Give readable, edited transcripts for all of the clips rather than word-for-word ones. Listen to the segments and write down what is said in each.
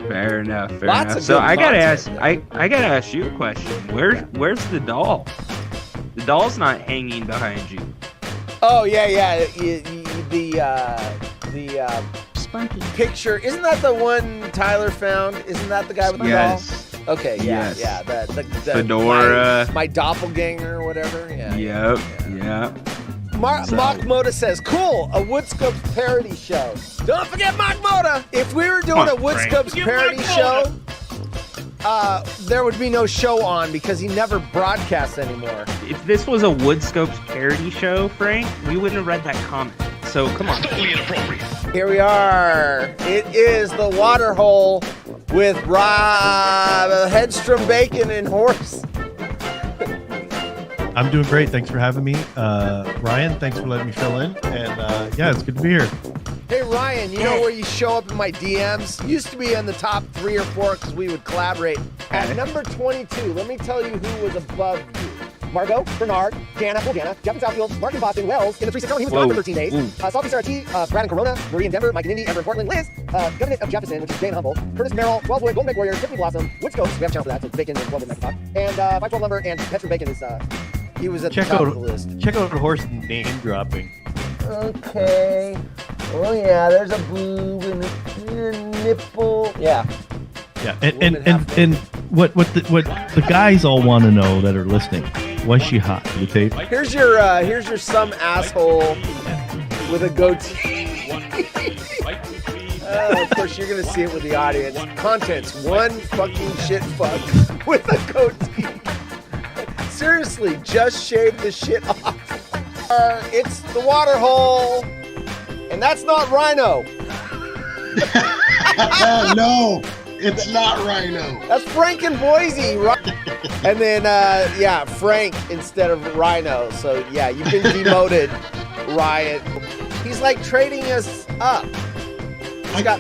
Fair enough. Lots of So good I gotta content. ask. I gotta ask you a question. Where's the doll? The doll's not hanging behind you. Oh yeah. The Spunky. picture, isn't that the one Tyler found? Isn't that the guy with the Yes. doll? Okay, yeah, Yes. yeah. The Fedora. my doppelganger or whatever. Yeah. Yep. So- Mock Moda says, "Cool, a Woodscopes parody show." Don't forget Mock Moda. If we were doing Come a on, Frank. Woodscopes parody show, there would be no show on because he never broadcasts anymore. If this was a Woodscopes parody show, Frank, we wouldn't have read that comment. So come on. Totally inappropriate. Here we are. It is the water hole with Headstrom Bacon and Horse. I'm doing great. Thanks for having me. Ryan, thanks for letting me fill in. And yeah, it's good to be here. Hey Ryan, you know where you show up in my DMs? Used to be in the top 3 or 4 because we would collaborate. At number 22, let me tell you who was above you. Margot, Bernard, Jana, Jeff in Southfield, Mark in Boston, Wells in the 360. He was gone for 13 days. Salty Sarah T, Brad in Corona, Marie in Denver, Mike in Indy, Amber in Portland, Liz, Governor of Jefferson, which is Jane Humble, Curtis Merrill, Wellswood, Golden Lake Warrior, Tiffany Blossom, Woodscopes, we have a channel for that, so Bacon and Wellswood Mecha Talk, and 512 Lumber, and Petra Bacon is, he was at the top of the list. Check out Horse name dropping. Okay. Oh yeah, there's a boob and a nipple. Yeah. Yeah, and what the guys all want to know that are listening, was she hot? Can you tape? Here's your some asshole with a goatee. Of course, you're gonna see it with the audience. Contents: one fucking shit fuck with a goatee. Seriously, just shave the shit off. It's the water hole, and that's not Rhino. No, it's not Rhino. That's Frank and Boise, right? And then, yeah, Frank instead of Rhino. So, yeah, you've been demoted, Riot. He's like trading us up.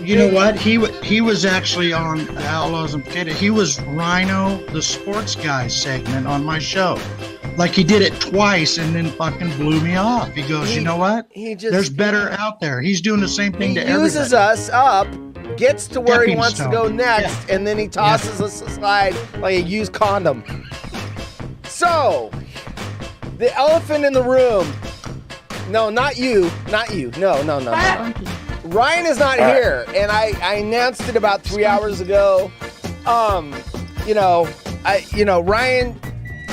You know what? He was actually on the Outlaws and Potato. He was Rhino, the sports guy segment on my show. Like he did it twice and then fucking blew me off. He goes, you know what? There's better out there. He's doing the same thing to everybody. He uses us up, gets to where he Stepping wants to stone. go next, and then he tosses us aside like a used condom. So, the elephant in the room. No, not you. Not you. No. Spunky. Ryan is not here, and I announced it about 3 hours ago. Ryan,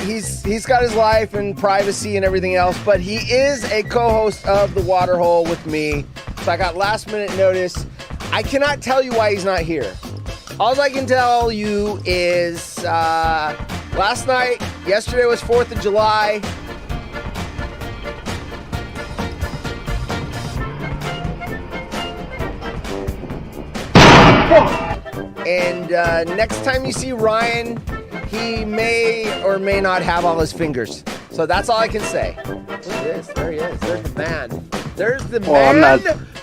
he's got his life and privacy and everything else, but he is a co-host of The Waterhole with me. So I got last minute notice. I cannot tell you why he's not here. All I can tell you is yesterday was 4th of July. And next time you see Ryan, he may or may not have all his fingers. So that's all I can say. Look at this. There he is. There's the man. There's the man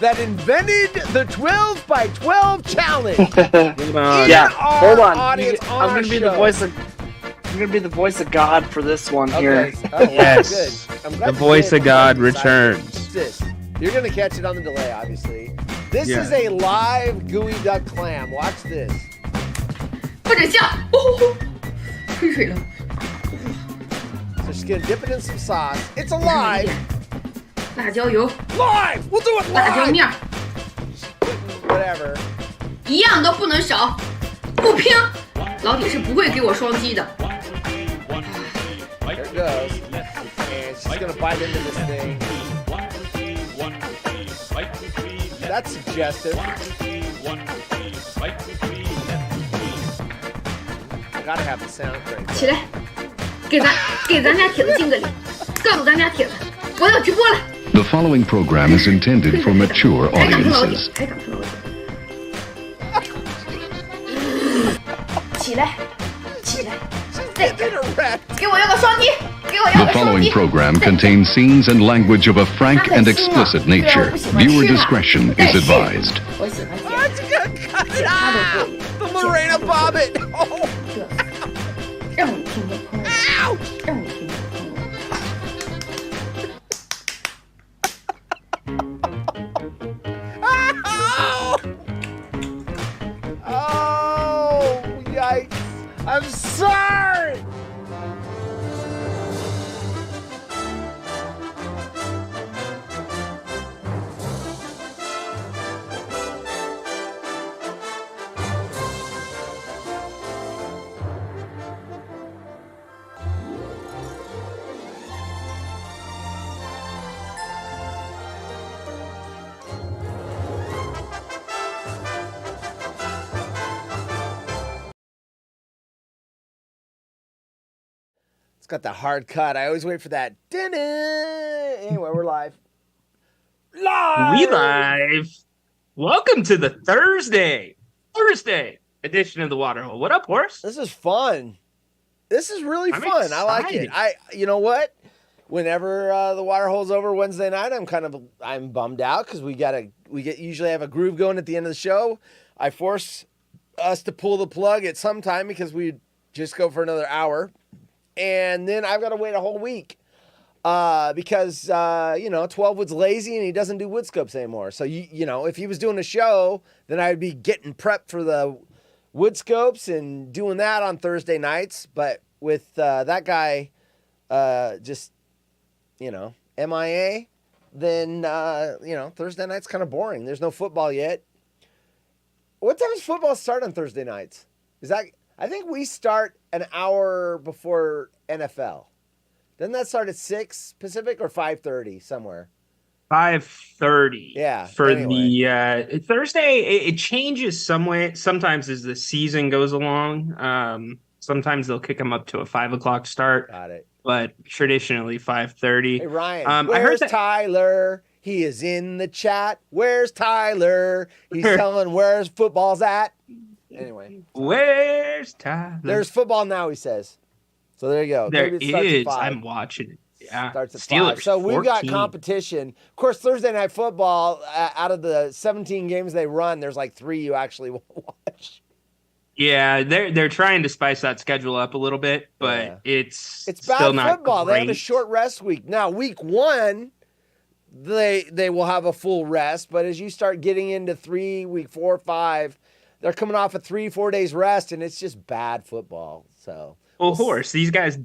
that invented the 12 by 12 challenge. Yeah, hold on. I'm gonna be the voice of God for this one here. Oh, Yes. good. I'm glad The you voice did. of God Watch returns. this. You're gonna catch it on the delay, obviously. This Yeah. is a live gooey duck clam. Watch this. 不准笑！哦，吹水了。 So she's gonna dip it in some sauce. It's a live. 辣椒油、 Live. We'll do it 辣椒 live. 面， Whatever. 一样都不能少，不拼，老铁是不会给我双击的。 There it goes. And she's gonna bite into this thing. That's suggestive. Gotta have the sound right. 起来，给咱家铁子敬个礼，告诉咱家铁子，我要直播了。 The following program is intended for mature 还敢说老铁 audiences.，还敢说老铁。起来，起来，再 Get it erect. 给我要个双击，给我要 The 个双 following 击。 program contains scenes and language of a frank and explicit nature. Viewer discretion is advised. 我喜欢 That's 舔， good. Cut it out. The Morena Bobbit. Oh, 让你听个朋友， ouch. 让你听个朋友。 Oh. It's got that hard cut. I always wait for that. Anyway, we're live. We live. Welcome to the Thursday edition of the Waterhole. What up, horse? This is fun. This is really I'm fun. I like it. excited. You know what? Whenever the Waterhole's over Wednesday night, I'm bummed out because we usually have a groove going at the end of the show. I force us to pull the plug at some time because we just go for another hour, and then I've got to wait a whole week because 12 Wood's lazy and he doesn't do wood scopes anymore. So if he was doing a show, then I'd be getting prepped for the wood scopes and doing that on Thursday nights. But with that guy just MIA, then Thursday night's kind of boring. There's no football yet. What time does football start on Thursday nights? I think we start an hour before NFL. Doesn't that start at 6 Pacific or 5:30 somewhere? 5:30. Yeah. For anyway. the Thursday, it changes some way. Sometimes as the season goes along, sometimes they'll kick them up to a 5 o'clock start. Got it. But traditionally 5:30. Hey Ryan, I where's heard that Tyler? He is in the chat. Where's Tyler? He's telling where's football's at. Anyway, where's Tyler? There's football now, he says. So there you go. There Maybe it starts at is. 5. I'm watching it. Yeah. Starts at Steelers, 5. So we've got 14. competition. Of course, Thursday Night Football, out of the 17 games they run, there's like 3 you actually watch. Yeah, they're trying to spice that schedule up a little bit, but it's bad still not football. great. They have a short rest week. Now, week 1, they will have a full rest, but as you start getting into 3, week 4, 5, they're coming off a 3-4 days rest, and it's just bad football. So, well, horse, these guys,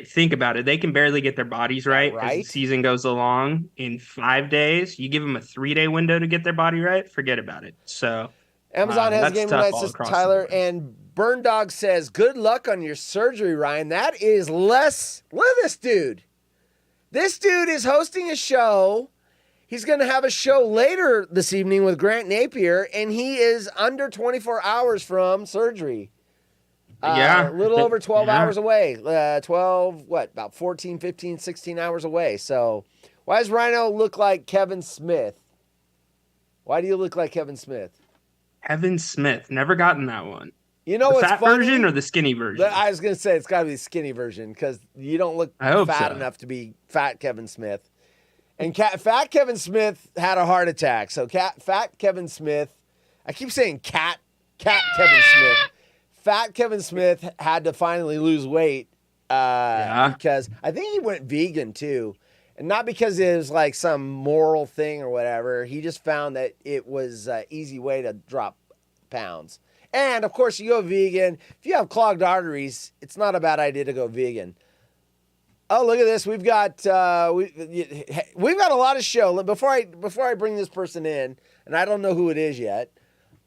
think about it. They can barely get their bodies right as the season goes along. In 5 days, you give them a 3-day window to get their body right, forget about it. So Amazon has a game tonight, says Tyler, the and Burn Dog says, good luck on your surgery, Ryan. That is less. Look at this dude. This dude is hosting a show. He's going to have a show later this evening with Grant Napier, and he is under 24 hours from surgery. A little over 12 hours away. 12, about 14, 15, 16 hours away. So why does Rhino look like Kevin Smith? Why do you look like Kevin Smith? Kevin Smith. Never gotten that one. You know the what's fat funny? version or the skinny version? I was going to say it's got to be the skinny version because you don't look fat enough to be fat Kevin Smith. And fat Kevin Smith had a heart attack. So fat Kevin Smith, I keep saying cat Kevin Smith. Fat Kevin Smith had to finally lose weight because I think he went vegan too. And not because it was like some moral thing or whatever. He just found that it was an easy way to drop pounds. And, of course, you go vegan. If you have clogged arteries, it's not a bad idea to go vegan. Oh, look at this. We've got we've got a lot of show. Before I bring this person in, and I don't know who it is yet.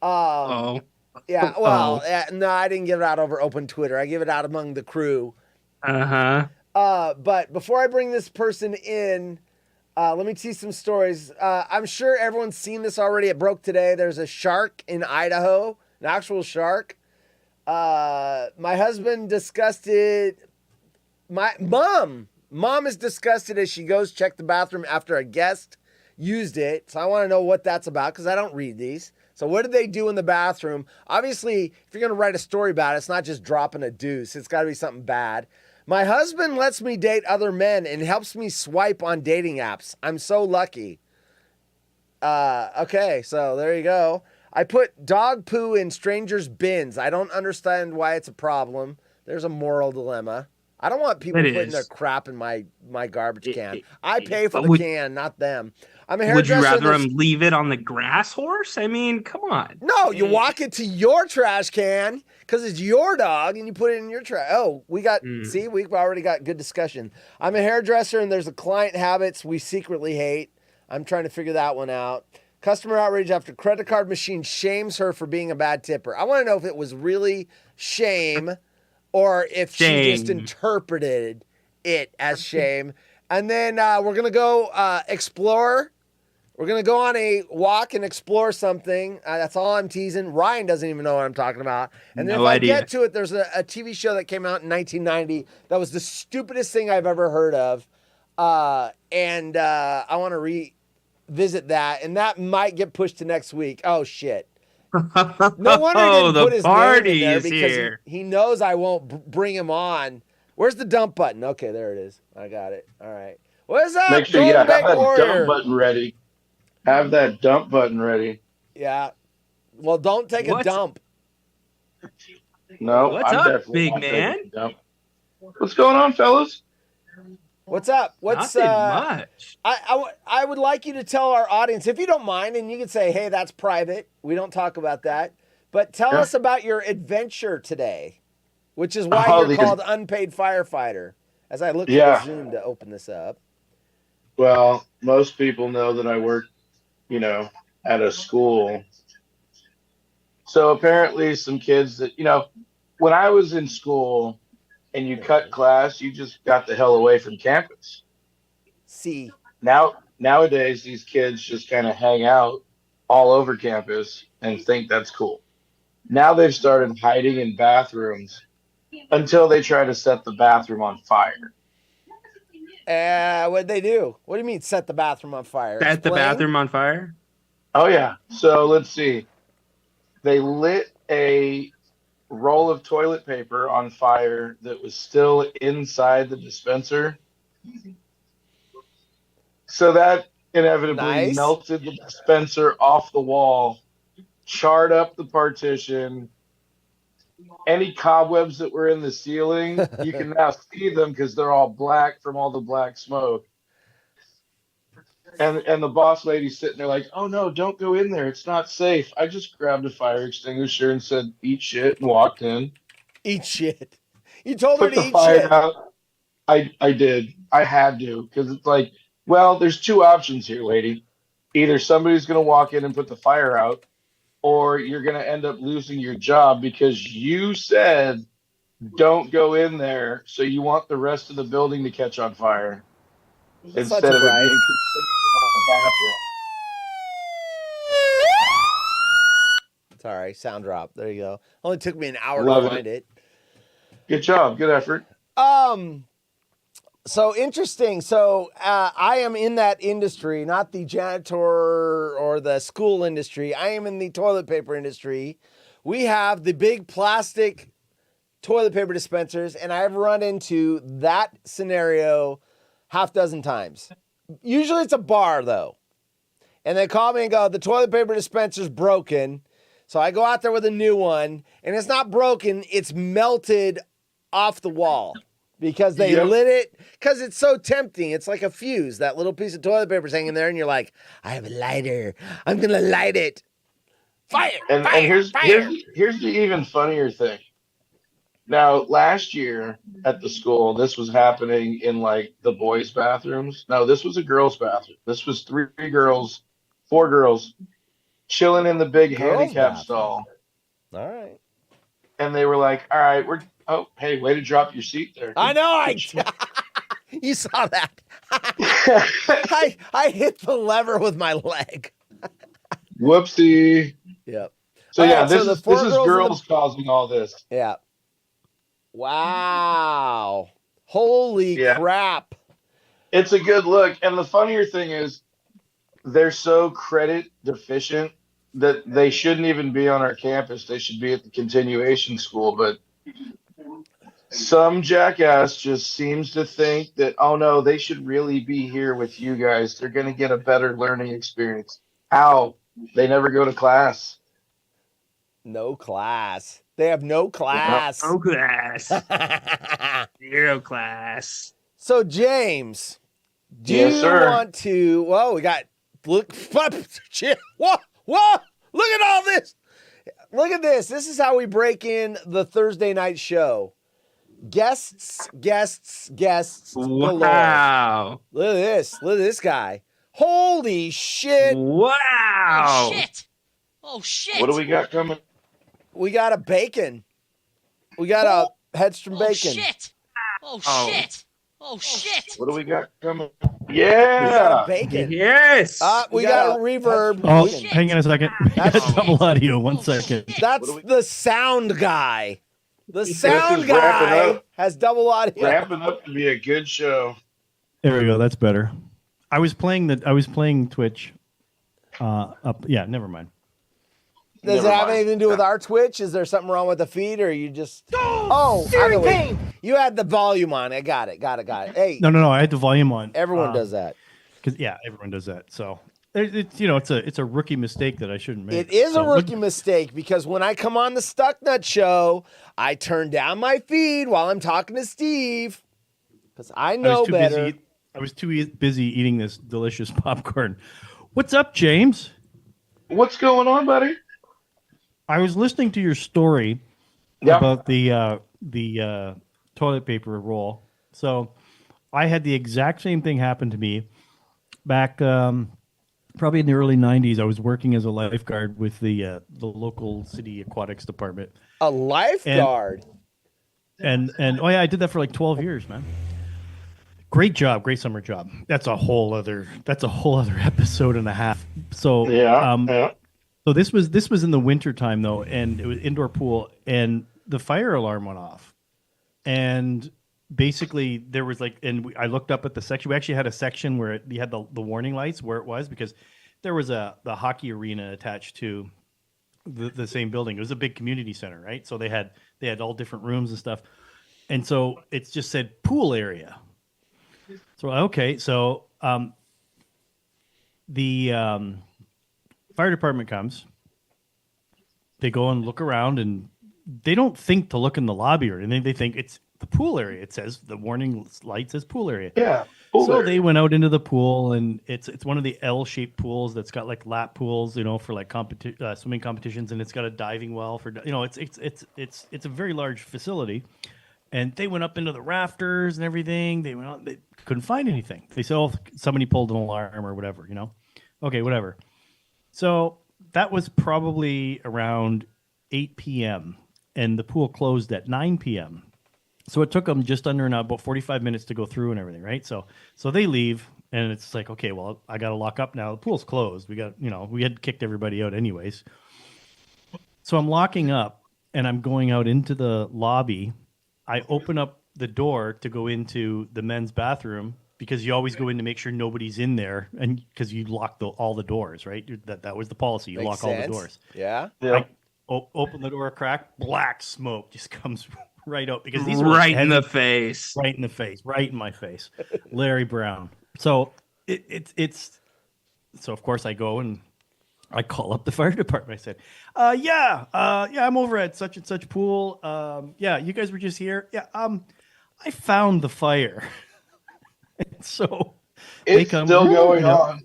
Yeah, well, no, I didn't give it out over open Twitter. I give it out among the crew. But before I bring this person in, let me tease some stories. I'm sure everyone's seen this already. It broke today. There's a shark in Idaho, an actual shark. My husband disgusted. My mom is disgusted as she goes check the bathroom after a guest used it. So I want to know what that's about because I don't read these. So what did they do in the bathroom? Obviously, if you're going to write a story about it, it's not just dropping a deuce. It's got to be something bad. My husband lets me date other men and helps me swipe on dating apps. I'm so lucky. Okay, so there you go. I put dog poo in strangers' bins. I don't understand why it's a problem. There's a moral dilemma. I don't want people putting their crap in my garbage can. I pay for the can, not them. I'm a hairdresser. Would you rather them leave it on the grass, horse? I mean, come on. No, you walk it to your trash can because it's your dog and you put it in your trash. Oh, we've already got good discussion. I'm a hairdresser and there's a client habits we secretly hate. I'm trying to figure that one out. Customer outrage after credit card machine shames her for being a bad tipper. I want to know if it was really shame or if she just interpreted it as shame. And then we're going to go explore We're going to go on a walk and explore something. That's all I'm teasing. Ryan doesn't even know what I'm talking about. And then if I get to it, there's a TV show that came out in 1990 that was the stupidest thing I've ever heard of. And I want to revisit that. And that might get pushed to next week. Oh, shit. No wonder he didn't put his name in there because he knows I won't bring him on. Where's the dump button? Okay, there it is. I got it. All right. What's up? Make sure you have that dump button ready. Have that dump button ready. Yeah. Well, don't take a dump. No, what's up, big man? What's going on, fellas? What's up? What's Nothing much. I would like you to tell our audience, if you don't mind, and you can say, hey, that's private. We don't talk about that. But tell us about your adventure today, which is why you're called Unpaid Firefighter. As I look at the Zoom to open this up. Well, most people know that I work, at a school. So apparently some kids that, when I was in school and you cut class, you just got the hell away from campus. See. Nowadays, these kids just kind of hang out all over campus and think that's cool. Now they've started hiding in bathrooms until they try to set the bathroom on fire. What'd they do? What do you mean set the bathroom on fire? Set the bathroom on fire? Oh, yeah. So let's see. They lit a roll of toilet paper on fire that was still inside the dispenser. So that inevitably melted the dispenser off the wall, charred up the partition. Any cobwebs that were in the ceiling, you can now see them because they're all black from all the black smoke. And the boss lady's sitting there like, oh, no, don't go in there. It's not safe. I just grabbed a fire extinguisher and said, eat shit, and walked in. Eat shit. You told her to eat shit. Out. I did. I had to because it's like, well, there's two options here, lady. Either somebody's going to walk in and put the fire out, or you're going to end up losing your job because you said don't go in there, so you want the rest of the building to catch on fire. Instead of it Sorry, sound drop. There you go. Only took me an hour to find it. Good job. Good effort. So interesting. So I am in that industry, not the janitor or the school industry. I am in the toilet paper industry. We have the big plastic toilet paper dispensers, and I've run into that scenario half dozen times. Usually it's a bar, though. And they call me and go, the toilet paper dispenser's broken. So I go out there with a new one, and it's not broken. It's melted off the wall. Because they lit it, because it's so tempting. It's like a fuse. That little piece of toilet paper's hanging there, and you're like, I have a lighter. I'm going to light it. Fire! And here's the even funnier thing. Now, last year at the school, this was happening in, like, the boys' bathrooms. No, this was a girls' bathroom. This was 4 girls, chilling in the big handicap stall. All right. And they were like, all right, oh, hey, way to drop your seat there. I know. You saw that. I hit the lever with my leg. Whoopsie. Yep. So, this is girls causing all this. Yeah. Wow. Holy crap. It's a good look. And the funnier thing is they're so credit deficient that they shouldn't even be on our campus. They should be at the continuation school. But some jackass just seems to think that, oh, no, they should really be here with you guys. They're going to get a better learning experience. How? They never go to class. No class. They have no class. No class. Zero class. So, James, do you want to... Whoa, we got... Whoa, look at all this. Look at this. This is how we break in the Thursday night show. Guests. Wow. Look at this. Look at this guy. Holy shit. Wow. Oh, shit. What do we got coming? We got a bacon. We got a Hedstrom bacon. Shit. Oh, shit. Oh, shit. What do we got coming? Yeah. Bacon. Yes. We got a reverb. Oh, hang on a second. We got double audio. 1 second. That's the sound guy. The This sound is wrapping guy up. has double audio. Wrapping up to be a good show. There we go. That's better. I was playing Twitch. Yeah, never mind. Does it have anything to do with our Twitch? Is there something wrong with the feed, or you just? Oh, you had the volume on. I got it. Hey, No. I had the volume on. everyone does that. Because everyone does that. So it's a rookie mistake that I shouldn't make. It is a rookie mistake because when I come on the Stucknut Show, I turn down my feed while I'm talking to Steve because I know better. I was too busy eating this delicious popcorn. What's up, James? What's going on, buddy? I was listening to your story about the toilet paper roll. So I had the exact same thing happen to me back probably in the early 90s. I was working as a lifeguard with the local city aquatics department. A lifeguard? And I did that for like 12 years, man. Great job, great summer job. That's a whole other episode and a half. So So this was in the winter time though, and it was indoor pool, and the fire alarm went off, and basically there was I looked up at the section. We actually had a section where you had the warning lights where it was, because there was the hockey arena attached to the same building. It was a big community center, right? So they had all different rooms and stuff, and so it just said pool area. So okay, so the fire department comes. They go and look around, and they don't think to look in the lobby or anything. They think it's the pool area. It says the warning light says pool area. Yeah. So they went out into the pool, and it's one of the L-shaped pools that's got like lap pools, for like swimming competitions, and it's got a diving well for it's a very large facility. And they went up into the rafters and everything. They went out. They couldn't find anything. They said, "Oh, somebody pulled an alarm or whatever." Okay, whatever. So that was probably around 8 p.m. and the pool closed at 9 p.m. So it took them just under about 45 minutes to go through and everything, right? So they leave, and it's like, okay, well, I got to lock up now. The pool's closed. We got, we had kicked everybody out anyways. So I'm locking up, and I'm going out into the lobby. I open up the door to go into the men's bathroom, because you always go in to make sure nobody's in there, and because you lock all the doors, right? That was the policy. You lock all the doors. Yeah. I open the door a crack, black smoke just comes right out, because these right in the face, right in my face, Larry Brown. So it's so of course I go and I call up the fire department. I said, I'm over at such and such pool. You guys were just here. Yeah, I found the fire. And so it's still going on.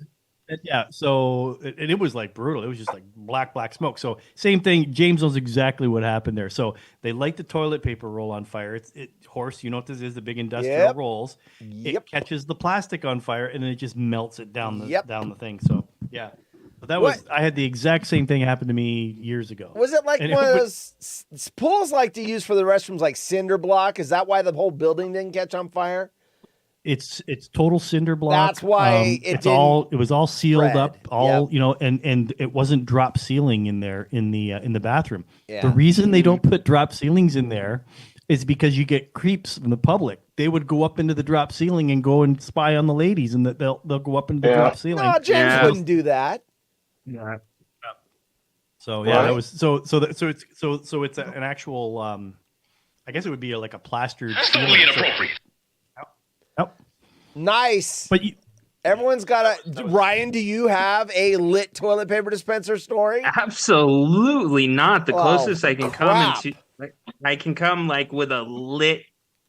Yeah, so it was like brutal. It was just like black smoke. So same thing. James knows exactly what happened there. So they light the toilet paper roll on fire. Horse, you know what this is? The big industrial rolls. It catches the plastic on fire, and then it just melts it down the thing. So yeah. But I had the exact same thing happen to me years ago. Was it like one of those pools like to use for the restrooms, like cinder block? Is that why the whole building didn't catch on fire? It's total cinder block. That's why it was all sealed up, and it wasn't drop ceiling in there in the bathroom. Yeah. The reason they don't put drop ceilings in there is because you get creeps from the public. They would go up into the drop ceiling and go and spy on the ladies, and they'll go up into the drop ceiling. No, James wouldn't do that. Yeah. So yeah, that was so it's an actual. I guess it would be like a plastered. That's totally inappropriate. Yep. Nice. But everyone's got a. Ryan, do you have a lit toilet paper dispenser story? Absolutely not. The closest I can come I can come like with a lit,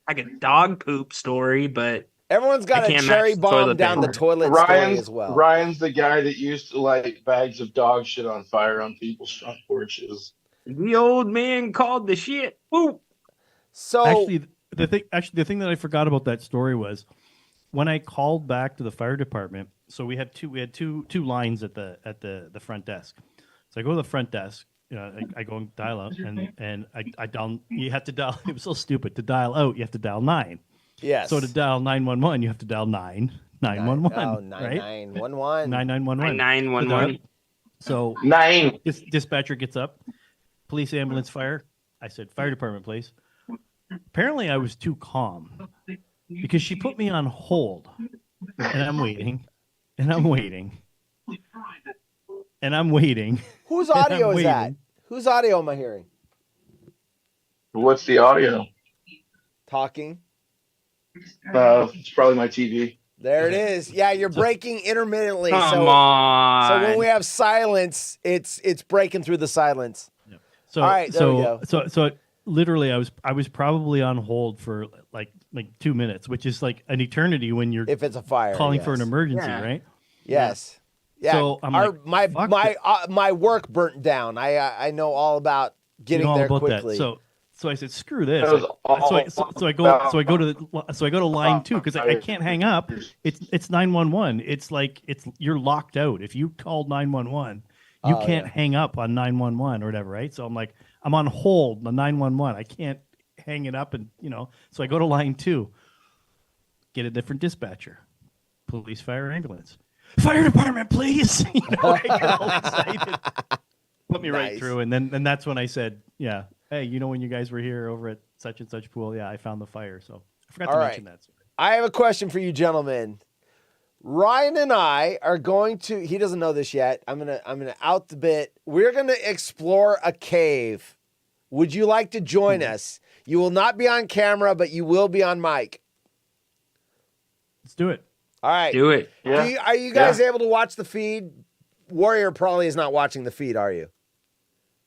like a dog poop story, but everyone's got a cherry bomb down the toilet story as well. Ryan's the guy that used to light bags of dog shit on fire on people's front porches. The old man called the shit. Ooh. So actually, the thing that I forgot about that story was when I called back to the fire department. So we had two lines at the front desk. So I go to the front desk. I go and dial out, and I dial. You have to dial. It was so stupid to dial out. You have to dial 9. Yes. So to dial 911, you have to dial 9. 911. Oh, right? 9911. 9911. 911. So Nine. dispatcher gets up. Police, ambulance, fire. I said, fire department, please. Apparently, I was too calm because she put me on hold, and I'm waiting, and I'm waiting, and I'm waiting. Whose audio is that? Whose audio am I hearing? What's the audio? Talking. It's probably my TV. There it is. Yeah, you're breaking intermittently. Come on. So when we have silence, it's breaking through the silence. So all right, there we go. So literally, I was probably on hold for like 2 minutes, which is like an eternity when you're if it's a fire calling for an emergency, right? Yes. Yeah. So I'm my work burnt down. I know all about getting there quickly. That. So I said, screw this. So I go to line 2 because I can't hang up. It's 911. It's like you're locked out. If you called 911, you can't hang up on 911 or whatever, right? So I'm like, I'm on hold on 911. I can't hang it up, and so I go to line 2, get a different dispatcher, police, fire, ambulance, fire department, please. I get all excited. Put me right through, and then that's when I said, yeah. Hey, when you guys were here over at such and such pool, I found the fire. So I forgot to mention that. I have a question for you, gentlemen. Ryan and I are going to. He doesn't know this yet. I'm gonna out the bit. We're gonna explore a cave. Would you like to join us? You will not be on camera, but you will be on mic. Let's do it. All right, do it. Yeah. Are you guys able to watch the feed? Warrior probably is not watching the feed. Are you?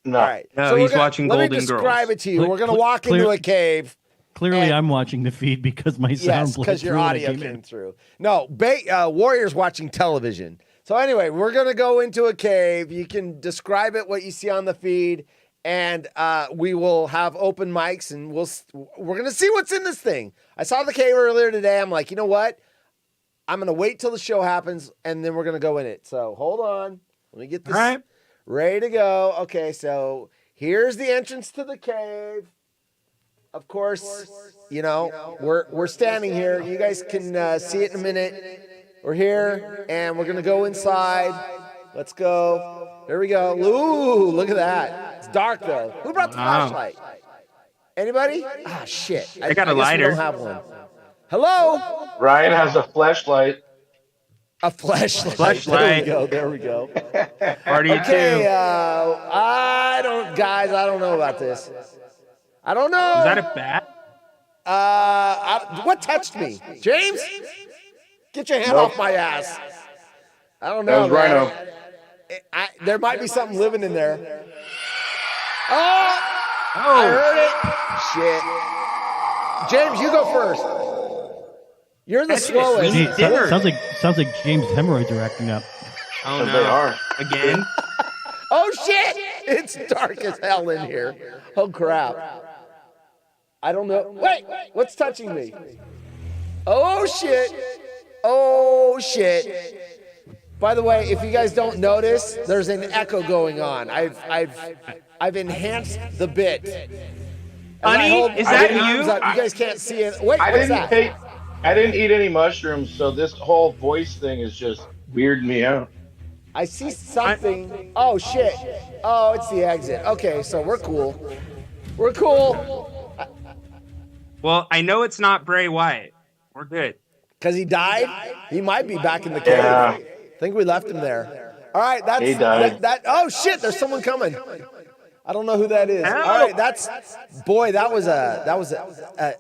No. All right. No, he's watching Golden Girls. Let me describe it to you. We're going to walk into a cave. Clearly, I'm watching the feed because my sound because your audio came through. No, Warrior's watching television. So anyway, we're going to go into a cave. You can describe it, what you see on the feed, and we will have open mics, and we're going to see what's in this thing. I saw the cave earlier today. I'm like, you know what? I'm going to wait till the show happens, and then we're going to go in it. So hold on. Let me get this. All right. Ready to go. Okay, so here's the entrance to the cave. Of course, we're standing here. You guys can see it in a minute. We're here, and we're going to go inside. Let's go. There we go. Ooh, look at that. It's dark, though. Who brought the flashlight? Anybody? Ah, shit. I got a lighter. We don't have one. Hello? Ryan has a flashlight. A flashlight. There we go. Party okay, I don't know about this. I don't know. Is that a bat? What touched me? James? Get your hand off my ass. I don't know. That was Rhino. There might be something living in there. Oh! I heard it. Shit. James, you go first. You're the slowest. Sounds like James' hemorrhoids are acting up. Oh no! They are Again. Oh shit! It's dark as hell in here. Oh crap! I don't know. Wait, what's touching me? Oh shit! Oh shit! By the way, if you guys don't notice, there's an echo going on. I've enhanced the bit. Honey, is that you? You guys can't see it. Wait, what's that? I didn't eat any mushrooms, so this whole voice thing is just weirding me out. I see something. Oh, shit. Oh, it's the exit. Okay, so we're cool. We're cool. Well, I know it's not Bray Wyatt. We're good. Because he died? He might be back in the cave. Yeah. I think we left him there. All right, that's... He died. Oh, shit, there's someone coming. I don't know who that is. All right, that was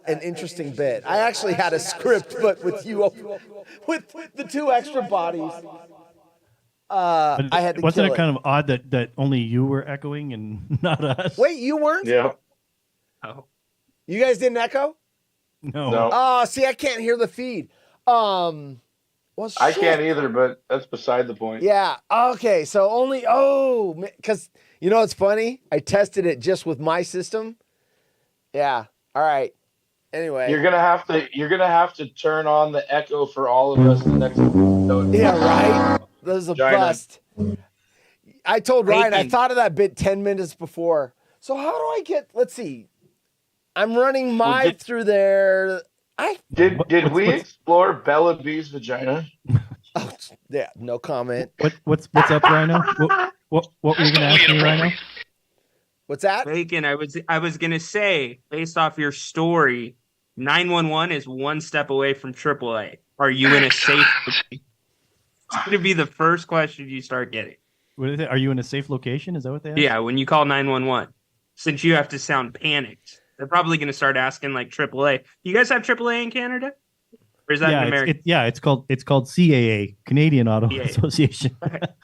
an interesting bit. I actually had a script, but with the 2 extra bodies, I had to Wasn't kill it kind of odd that only you were echoing and not us? Wait, you weren't? Yeah. Oh. You guys didn't echo? No. Oh, see, I can't hear the feed. Well, shit. I can't either, but that's beside the point. Yeah. Okay. So only. Because it's funny. I tested it just with my system. Yeah. All right. Anyway, you're gonna have to turn on the echo for all of us the next episode. Yeah. Right. There's a bust. I told Ryan I thought of that bit 10 minutes before. So how do I get? Let's see. I'm running through there. Did we explore Bella B's vagina? Oh, yeah, no comment. What's up, Rhino? What were you gonna ask me, Rhino? What's that? Bacon, I was gonna say, based off your story, 911 is one step away from AAA. Are you in a safe? It's gonna be the first question you start getting. What is it? Are you in a safe location? Is that what they asked? Yeah, when you call 911, since you have to sound panicked, they're probably gonna start asking like AAA. You guys have AAA in Canada? Or is that in America? It's called CAA, Canadian Auto Association.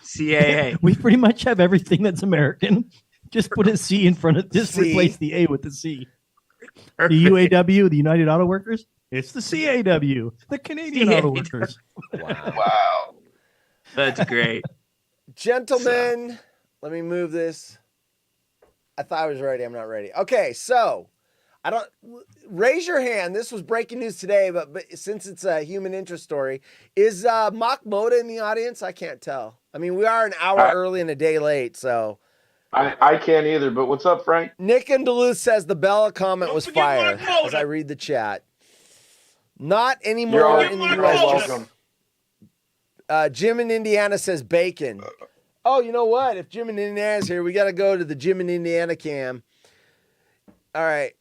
CAA. We pretty much have everything that's American. Just put a C in front of this. Replace the A with the C. Perfect. The UAW, the United Auto Workers. It's the CAW, the Canadian Auto Workers. Wow. That's great. Gentlemen, let me move this. I thought I was ready. I'm not ready. Okay, so raise your hand. This was breaking news today, but since it's a human interest story, is Mock Moda in the audience? I can't tell. I mean, we are an hour early and a day late, so. I can't either, but what's up, Frank? Nick in Duluth says the Bella comment was fire as I read the chat. Not anymore in the U.S. Welcome. Jim in Indiana says bacon. Oh, you know what? If Jim in Indiana's here, we got to go to the Jim in Indiana cam. All right.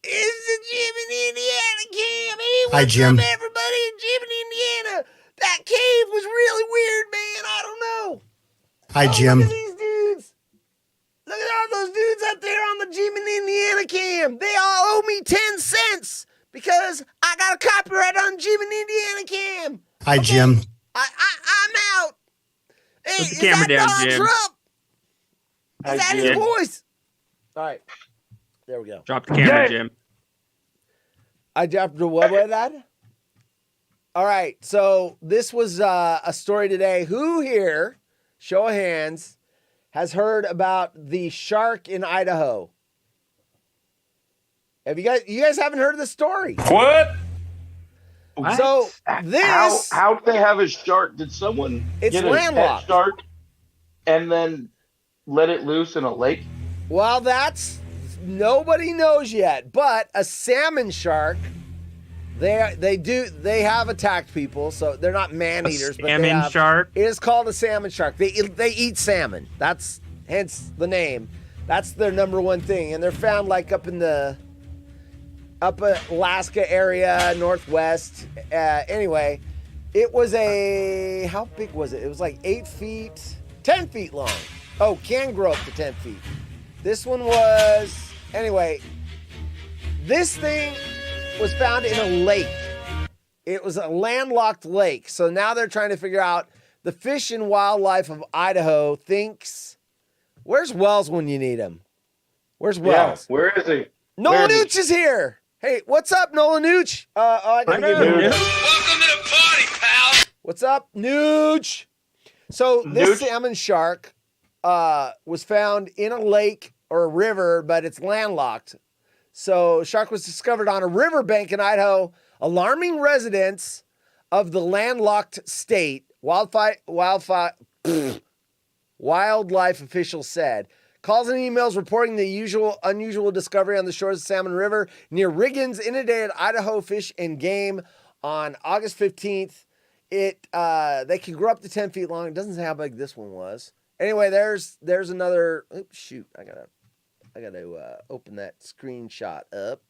It's the Jim in Indiana cam. Hey, what's Jim. up, everybody in Jim in Indiana? That cave was really weird, man. I don't know. Hi, Jim. Look at these dudes. Look at all those dudes up there on the Jim in Indiana cam. They all owe me 10 cents because I got a copyright on Jim in Indiana cam. Hi, Jim. I'm out. Hey, Put the camera down, Donald Jim. Trump? Is that his Jim. voice? All right. There we go. Drop the camera, Jim. I dropped the what with that? All right. So this was a story today. Who here, show of hands, has heard about the shark in Idaho? Have you guys haven't heard of the story? What? So this how do they have a shark? Did someone get a pet shark and then let it loose in a lake? Well, that's nobody knows yet, but a salmon shark. They have attacked people, so they're not man eaters. But salmon shark. It is called a salmon shark. They eat salmon. That's hence the name. That's their number one thing, and they're found like up Alaska area, Northwest. Anyway, it was how big was it? It was like 8 feet, 10 feet long. Oh, can grow up to 10 feet. This one was, anyway, this thing was found in a lake. It was a landlocked lake. So now they're trying to figure out, the Fish and Wildlife of Idaho thinks, where's Wells when you need him? Where's Wells? Yeah, where is he? Nolan Nooch is here. Hey, what's up, Nolan Nooch? I gotta give you Welcome to the party, pal. What's up, Nooch? So this salmon shark was found in a lake or a river, but it's landlocked. So shark was discovered on a riverbank in Idaho, alarming residents of the landlocked state. Wildlife officials said. Calls and emails reporting the unusual discovery on the shores of Salmon River near Riggins inundated Idaho Fish and Game on August 15th. They can grow up to 10 feet long. It doesn't say how big this one was. Anyway, there's another. Oops, shoot! I gotta open that screenshot up.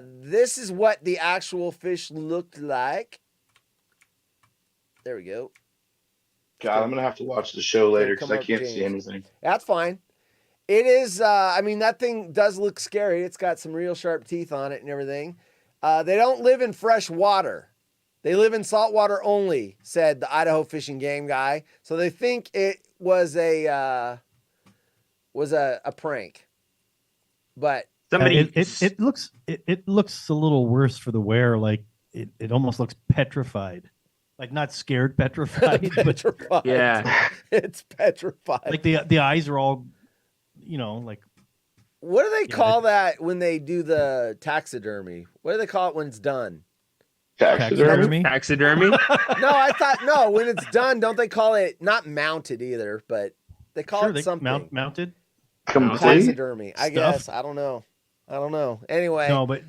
This is what the actual fish looked like. There we go. God, I'm going to have to watch the show later because I can't see anything. That's fine. It is, that thing does look scary. It's got some real sharp teeth on it and everything. They don't live in fresh water. They live in salt water only, said the Idaho Fish and Game guy. So they think it was a prank. But it looks a little worse for the wearer. Like it almost looks petrified. Like not scared, petrified. Petrified. But, yeah, it's petrified. Like the eyes are all, like. What do they call that when they do the taxidermy? What do they call it when it's done? Taxidermy. Taxidermy. No, when it's done, don't they call it not mounted either? But they call it something mounted. Taxidermy. I guess. I don't know. I don't know. Anyway, No, but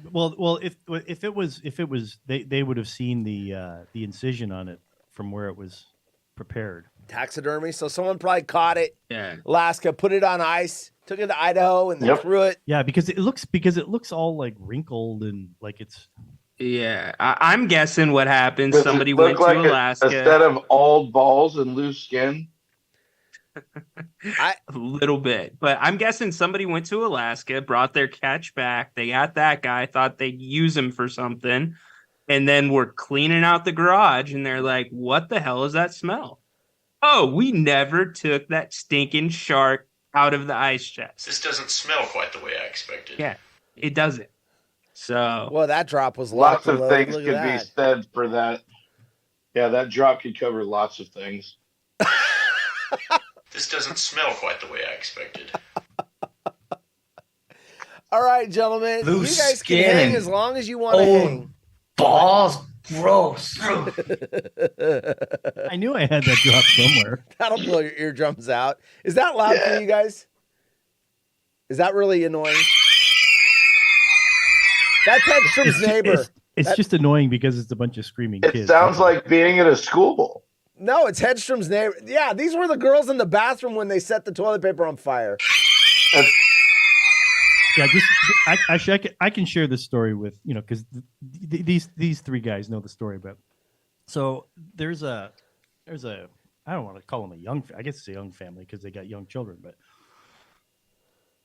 if it was they would have seen the incision on it from where it was prepared. taxidermy. So someone probably caught it. Yeah. Alaska, put it on ice, took it to Idaho, and then threw it. Yeah, because it looks all like wrinkled and like it's. Yeah, I'm guessing what happened. Does Somebody it look went to like Alaska. a set of old balls and loose skin? A little bit, but I'm guessing somebody went to Alaska, brought their catch back. They got that guy, thought they'd use him for something, and then were cleaning out the garage, and they're like, "What the hell is that smell? Oh, we never took that stinking shark out of the ice chest. This doesn't smell quite the way I expected. Yeah, it doesn't. So, well, that drop was lots of low. things Look could at be that. said for that. Yeah, that drop could cover lots of things. This doesn't smell quite the way I expected. All right, gentlemen. Loose you guys skin can hang and as long as you want to old hang. balls. Gross. I knew I had that drop somewhere. That'll blow your eardrums out. Is that loud for you guys? Is that really annoying? That's Hedstrom's neighbor. It's just annoying because it's a bunch of screaming It kids. sounds like being at a school. No, it's Hedstrom's neighbor. Yeah, these were the girls in the bathroom when they set the toilet paper on fire. Yeah, I can share this story with because these three guys know the story about. So there's a I don't want to call them I guess it's a young family because they got young children, but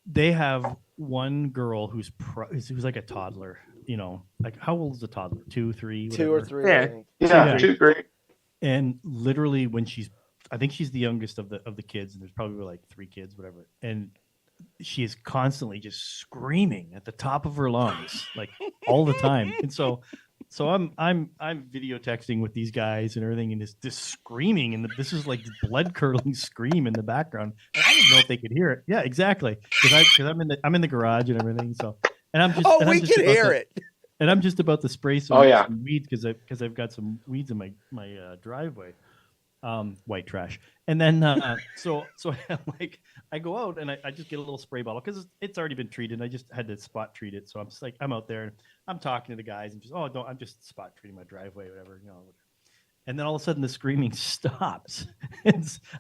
they have one girl who's like a toddler. Like how old is a toddler? 2, 3, whatever. 2 or 3. Yeah. I think. Yeah, 2, 3. And literally when I think she's the youngest of the kids, and there's probably like 3 kids, whatever. And she is constantly just screaming at the top of her lungs, like all the time. And so I'm video texting with these guys and everything, and this screaming, and this is like blood curdling scream in the background. And I didn't know if they could hear it. Yeah, exactly. Because I'm in the garage and everything. So and I'm just we can hear it. And I'm just about to spray some weeds because I've got some weeds in my driveway. White trash. And then so I go out and I just get a little spray bottle because it's already been treated. I just had to spot treat it. So I'm just like, I'm out there and I'm talking to the guys and just I'm just spot treating my driveway, whatever. And then all of a sudden the screaming stops.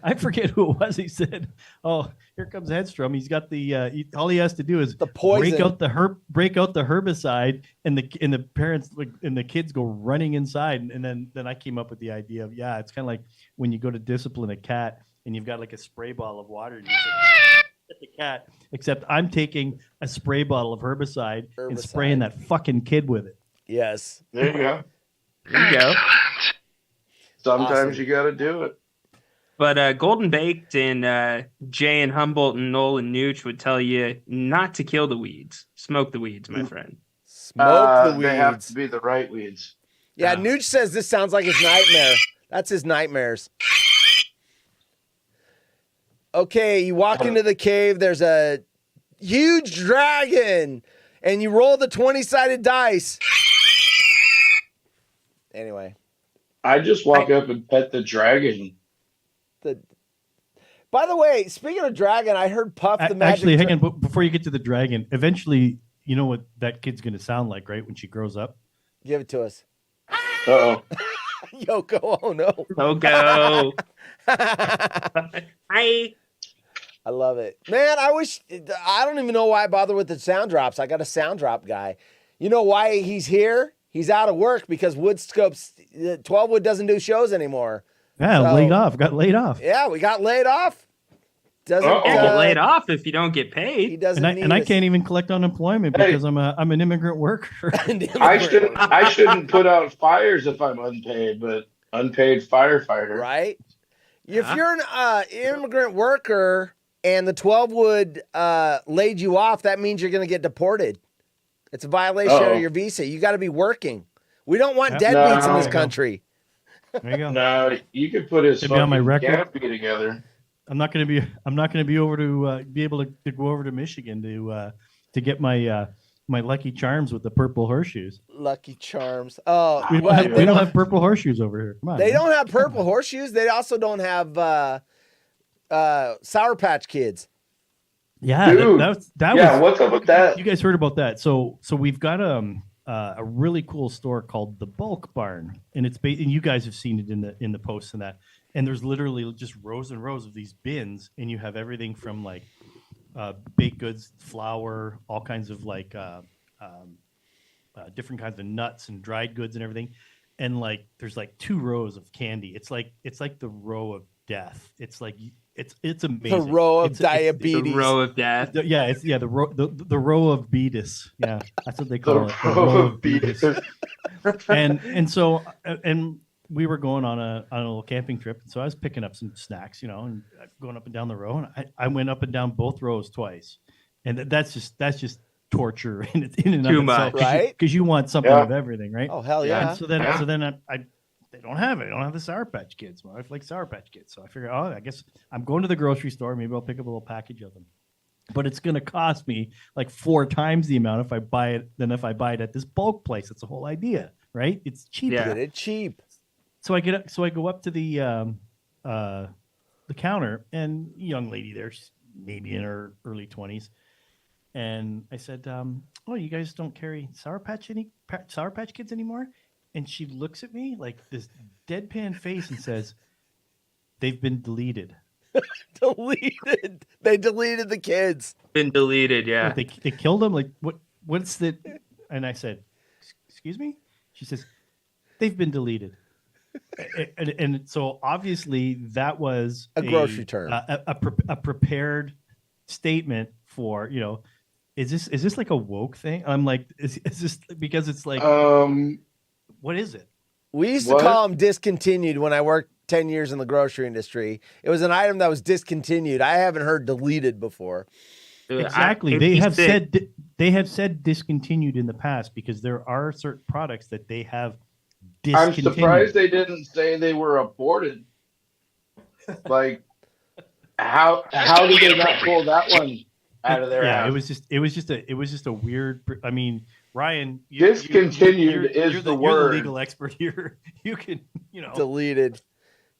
I forget who it was. He said, "Oh, here comes Hedstrom. He's got the all he has to do is the poison. break out the herbicide, and the parents and the kids go running inside." And then I came up with the idea of it's kind of like when you go to discipline a cat and you've got like a spray bottle of water and you say, "Get the cat," except I'm taking a spray bottle of herbicide and spraying that fucking kid with it. Yes. There you go. there you go. Sometimes Awesome. you got to do it. But Golden Baked and Jay and Humboldt and Nolan Nooch would tell you not to kill the weeds. Smoke the weeds, my friend. Smoke the weeds. They have to be the right weeds. Yeah, Nooch says this sounds like his nightmare. That's his nightmares. Okay, you walk into the cave. There's a huge dragon, and you roll the 20-sided dice. Anyway. I just walk up and pet the dragon. By the way, speaking of dragon, I heard Puff the Magic. Actually, hang on. Before you get to the dragon, eventually, you know what that kid's going to sound like, right? When she grows up. Give it to us. Uh-oh. Yoko, oh no. Yoko. Hi. I love it. Man, I don't even know why I bother with the sound drops. I got a sound drop guy. You know why he's here? He's out of work because Woodscope's 12 Wood doesn't do shows anymore. Yeah, got laid off. Yeah, we got laid off. Doesn't get laid off if you don't get paid. He doesn't. And I can't even collect unemployment because I'm an immigrant worker. I shouldn't put out fires if I'm unpaid, but unpaid firefighter. Right. If you're an immigrant worker and the 12 Wood laid you off, that means you're going to get deported. It's a violation of your visa. You got to be working. We don't want deadbeats in this country. There you go. No, you could put his on my record. canopy together. I'm not going to be over to be able to go over to Michigan to get my my Lucky Charms with the purple horseshoes. Lucky Charms. Oh, we don't have purple horseshoes over here. Come on. They don't have purple horseshoes. They also don't have Sour Patch Kids. Yeah, Dude. that Yeah, was. what's up with that? You guys heard about that? So we've got a really cool store called the Bulk Barn, and and you guys have seen it in the posts and that. And there's literally just rows and rows of these bins, and you have everything from like baked goods, flour, all kinds of like different kinds of nuts and dried goods and everything. And like there's like 2 rows of candy. It's like the row of death. It's like it's amazing. The row of It's diabetes. The row of death. the row of beatus. Yeah, that's what they call it. The row of beatus. and so we were going on a little camping trip, and so I was picking up some snacks, and going up and down the row, and I went up and down both rows twice, and that's just torture in and Too of much, itself, right? Because you want something of everything, right? Oh hell yeah! And so then I they don't have it. They don't have the Sour Patch Kids. My wife likes Sour Patch Kids, so I figured, I guess I'm going to the grocery store. Maybe I'll pick up a little package of them. But it's going to cost me like 4 times the amount if I buy it at this bulk place. That's the whole idea, right? It's cheaper. Yeah. Get it cheap. So I go up to the counter, and a young lady there, she's maybe in her early 20s, and I said, "Oh, you guys don't carry Sour Patch Kids anymore?" And she looks at me like this deadpan face and says, "They've been deleted." Deleted. They deleted the kids. Been deleted, yeah. They killed them. Like what's the? And I said, "Excuse me." She says, "They've been deleted." and so obviously that was a grocery term, a prepared statement for, is this like a woke thing? I'm like, is this because it's like, what is it? We used to call them discontinued when I worked 10 years in the grocery industry. It was an item that was discontinued. I haven't heard deleted before. Exactly. They have said discontinued in the past because there are certain products that they have I'm discontinued. surprised they didn't say they were aborted. Like, how did they not pull that one out of their Yeah, ass? it was just a weird. I mean, Ryan, discontinued is you're the You're word. the legal expert here. You can, Deleted.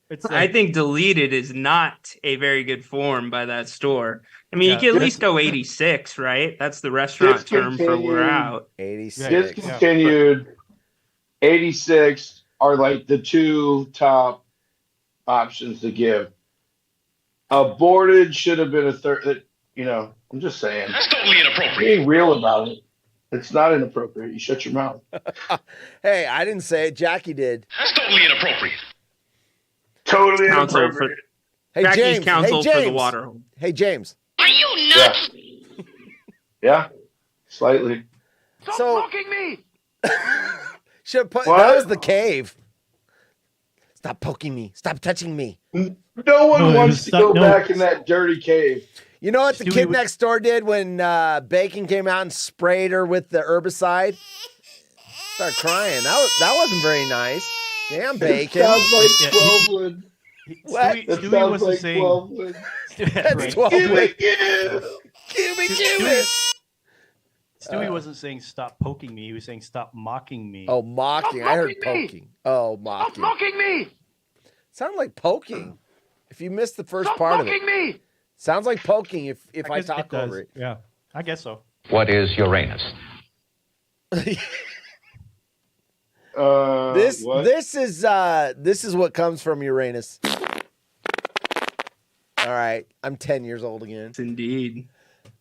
It's I think deleted is not a very good form by that store. I mean, Yeah. you can at least go 86, right? That's the restaurant term for we're out. 86. Discontinued, 86 are like the 2 top options to give. Aborted should have been a third. I'm just saying. That's totally inappropriate. Being real about it. It's not inappropriate. You shut your mouth. Hey, I didn't say it. Jackie did. That's totally inappropriate. Totally Counsel inappropriate. Hey, Jackie's James. counsel hey, for James. the water hole. Hey, James. Are you nuts? Yeah, slightly. Stop poking me. Should put What? that was the cave. Stop poking me. Stop touching me. No one wants to go back in that dirty cave. You know what the Stewie kid would- next door did when Bacon came out and sprayed her with the herbicide? Start crying. That wasn't very nice. Damn, Bacon. Sounds like Yeah, 12 What? Stewie, That Stewie sounds wasn't like saying. 12 wood. That's Right. 12 Give wood. it, give. Give it. Stewie wasn't saying stop poking me. He was saying stop mocking me. Oh, mocking. Stop I heard poking me. poking. Oh, Stop mocking. poking me. Sounded like poking. If you missed the first Stop part of poking it. me. Sounds like poking if I guess talk does. over it. Yeah, I guess so. What is Uranus? What? This is what comes from Uranus. All right, I'm 10 years old again. Indeed.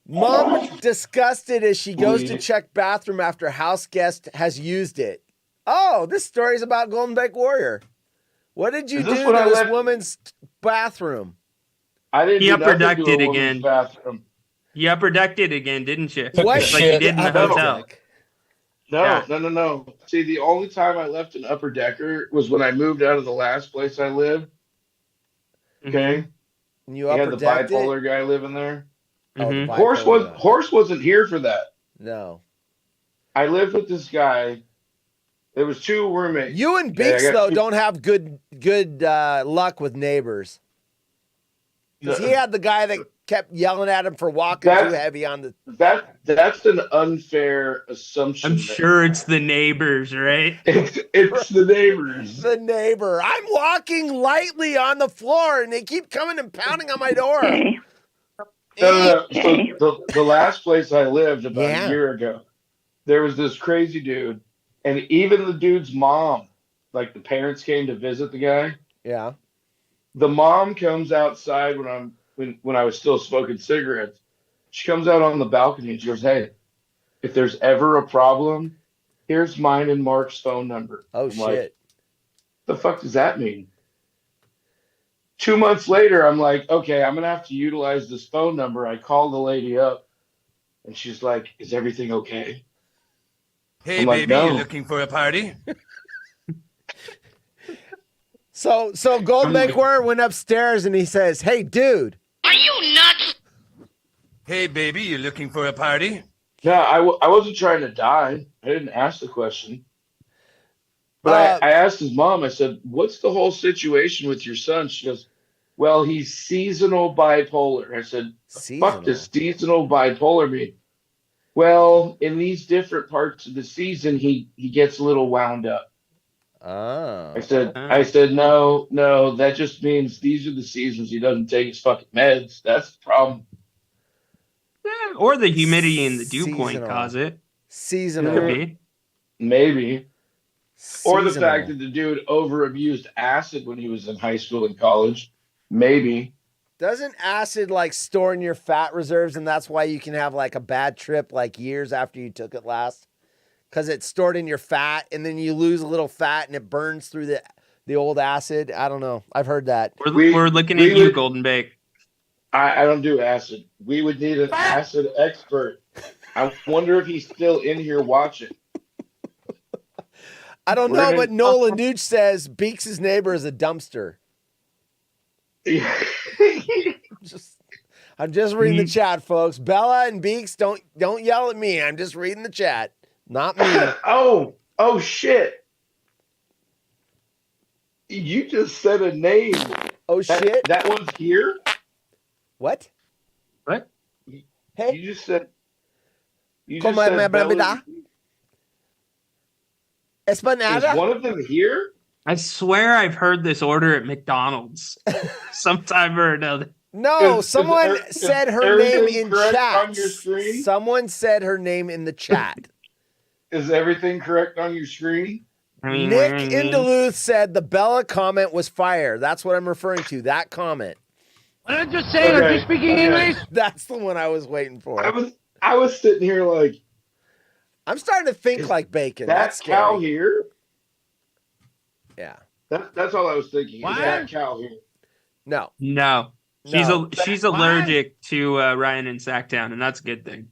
Mom disgusted as she goes to check bathroom after house guest has used it. Oh, this story is about Golden Bake Warrior. What did you Is do this to when I this left- woman's bathroom? I didn't He do nothing to a upper-decked it woman's again. Bathroom. You upper decked it again, didn't you? What? Like you did in the Upper hotel. deck. No, Yeah. no. See, the only time I left an upper decker was when I moved out of the last place I lived. Okay, And you you had upper the decked bipolar it? guy living there. Oh, the Mhm. bipolar guy. Horse wasn't here for that. No. I lived with this guy. There was 2 roommates. You and Okay, I Beaks got though two- don't have good luck with neighbors. Because he had the guy that kept yelling at him for walking That's- too heavy on the. That's an unfair assumption. I'm there. sure it's the neighbors, right? It's the neighbors. The neighbor. I'm walking lightly on the floor, and they keep coming and pounding on my door. No. So the last place I lived about Yeah. a year ago, there was this crazy dude, and even the dude's mom, like the parents came to visit the guy. Yeah. The mom comes outside when I was still smoking cigarettes. She comes out on the balcony and she goes, "Hey, if there's ever a problem, here's mine and Mark's phone number." Oh, I'm like, shit. the fuck does that mean? 2 months later, I'm like, okay, I'm gonna have to utilize this phone number. I call the lady up, and she's like, "Is everything okay?" Hey, I'm like, baby, "No." you looking for a party? So Gold Baker went upstairs and he says, "Hey, dude." Are you nuts? Hey, baby, you looking for a party? No, I wasn't trying to die. I didn't ask the question. But I asked his mom, I said, "What's the whole situation with your son?" She goes, "Well, he's seasonal bipolar." I said, "The fuck does seasonal bipolar mean?" "Well, in these different parts of the season, he gets a little wound up." Oh. I said, no, that just means these are the seasons he doesn't take his fucking meds. That's the problem. Or the humidity in the dew point Seasonal. cause it. Seasonal. Could be. Maybe. Or the Seasonal. fact that the dude over abused acid when he was in high school and college. Maybe. Doesn't acid like store in your fat reserves, and that's why you can have like a bad trip like years after you took it last? Because it's stored in your fat, and then you lose a little fat, and it burns through the old acid. I don't know. I've heard that. We're looking at you, Golden Bake. I don't do acid. We would need an acid expert. I wonder if he's still in here watching. I don't We're know, gonna- but Nolan Nooch says Beeks' neighbor is a dumpster. I'm just reading the chat, folks. Bella and Beeks, don't yell at me. I'm just reading the chat, not me. Oh shit! You just said a name. Oh shit! That one's here. What? What? Hey. You just said. You Como just me said bravida? Is Espanada? one of them here? I swear I've heard this order at McDonald's sometime or another. No, Is someone said her name everything in correct chat. on your screen? Someone said her name in the chat. Is everything correct on your screen? Nick in Duluth said the Bella comment was fire. That's what I'm referring to. That comment. I'm just saying, are you speaking English? That's the one I was waiting for. I was sitting here like, I'm starting to think like bacon. that That's scary. cow here? Yeah. That's all I was thinking. What? Is that cow here? No. No. She's No. she's allergic to Ryan and Sacktown, and that's a good thing.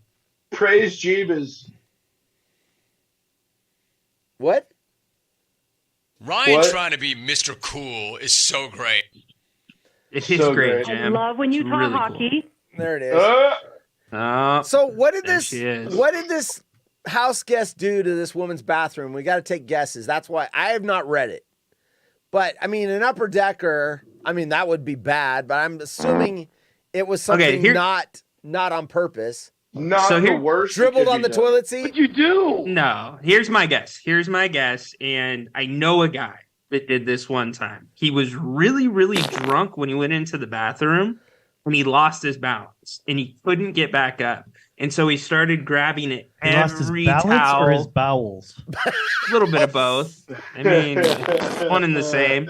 Praise Jeebus. What? Ryan What? trying to be Mr. Cool is so great. It is So great, great. Jim. Love when you It's talk really hockey. There it is. So what did there this she is. what did this house guest do to this woman's bathroom? We got to take guesses. That's why I have not read it. But I mean, an upper decker, I mean that would be bad, but I'm assuming it was something not on purpose. Not So the here- worst. Dribbled on the toilet seat? What'd you do? No. Here's my guess, and I know a guy that did this one time. He was really, really drunk when he went into the bathroom, and he lost his balance, and he couldn't get back up. And so he started grabbing it He lost his every balance towel. or his bowels? A little bit of both. I mean, it's one and the same.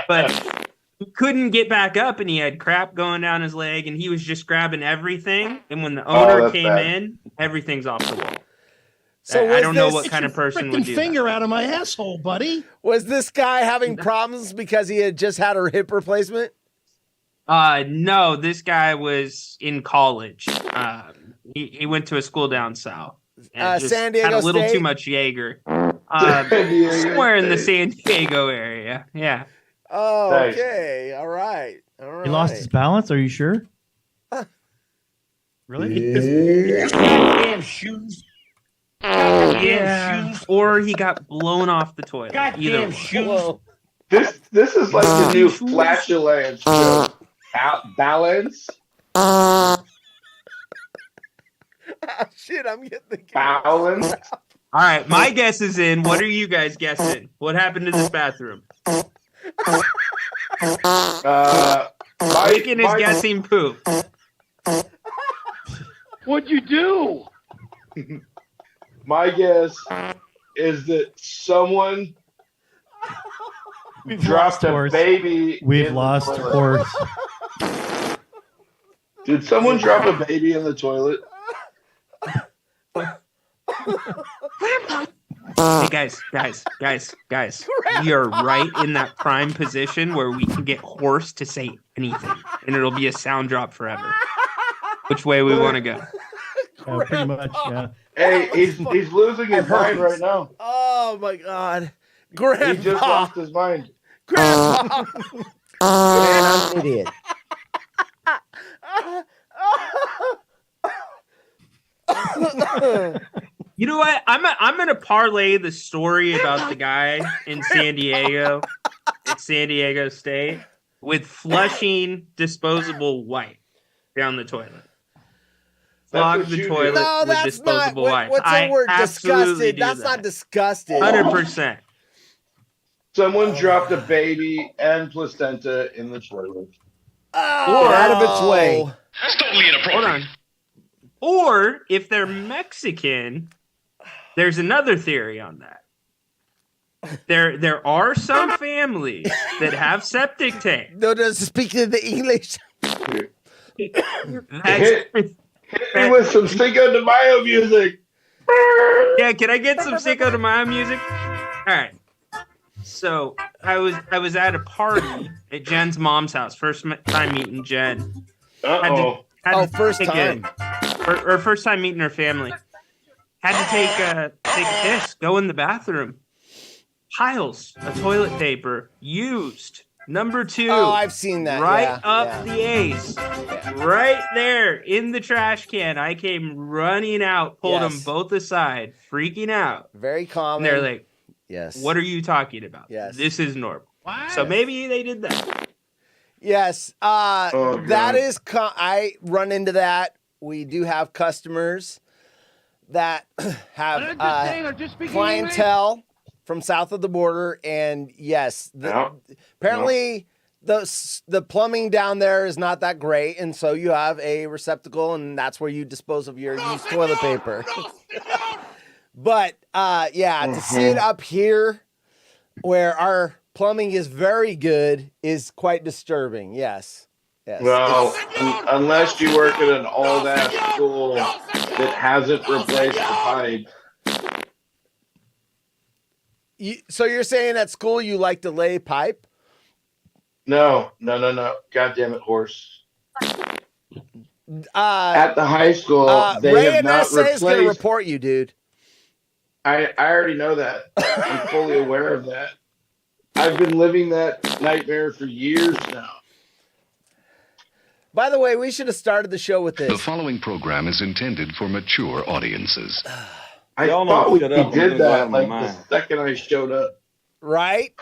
But he couldn't get back up, and he had crap going down his leg, and he was just grabbing everything. And when the owner that's came bad. in, everything's off the wall. So I was don't know this- what kind of person would Freaking do finger out of my asshole, buddy. Was this guy having problems because he had just had a hip replacement? that. No, this guy was in college. He went to a school down south. And just San Diego had a little State? too much Jaeger. Diego Somewhere in the State. San Diego area. Yeah. Oh, Nice. okay. All right. All right. He lost his balance. Are you sure? Really? Goddamn shoes. Yeah. Or he got blown off the toilet. Either Goddamn one. shoes. Whoa. This is like the new flatulence joke. Balance. Shit, I'm getting the Balance. All right, my guess is in. What are you guys guessing? What happened to this bathroom? My Bacon is guessing poop. What'd you do? My guess is that someone We've dropped lost a horse. baby. We've in the lost toilet. horse. Did someone drop a baby in the toilet? Hey guys. We are right in that prime position where we can get horse to say anything, and it'll be a sound drop forever. Which way we want to go? Pretty much, yeah. Hey, he's losing his mind right now. Oh my God, He Grandpa! just lost his mind. Grandpa! Man, I'm an idiot. You know what? I'm gonna parlay the story about the guy in San Diego, at San Diego State, with flushing disposable wipe down the toilet. Clog what the you toilet do. No, with that's disposable not. wipe. What's the word? Disgusted. do That's that. not disgusted. 100%. Someone dropped a baby and placenta in the toilet. Oh, out of its way. That's totally Hold inappropriate. on. Or if they're Mexican, there's another theory on that. There are some families that have septic tanks. No, does speak the English. Hit me with some Cinco de Mayo music. Yeah, can I get some Cinco de Mayo music? All right. So I was at a party at Jen's mom's house. First time meeting Jen. Uh-oh. First take time. Or first time meeting her family. Had to take a piss. Go in the bathroom. Piles of toilet paper used. Number 2. Oh, I've seen that. Right yeah, up yeah. the ace. Right there in the trash can. I came running out, pulled them Yes. both aside, freaking out. Very common. And they're like, yes. what are you talking about? Yes. This is normal. Wow. So maybe they did that. Yes. Oh, that God. is. I run into that. We do have customers that have clientele from south of the border, and yes, apparently the plumbing down there is not that great, and so you have a receptacle, and that's where you dispose of your used toilet paper. But to see it up here, where our plumbing is very good, is quite disturbing. Yes. Yes. Well, unless you work at an all-ass school that hasn't replaced the pipe. So you're saying at school you like to lay pipe? No. God damn it, horse. At the high school, they Ray have and not SA is going to replaced. report you, dude. I already know that. I'm fully aware of that. I've been living that nightmare for years now. By the way, we should have started the show with The this. following program is intended for mature audiences. I Y'all know thought we shut up, I'm did gonna go out that of my like mind. the second I showed up. Right?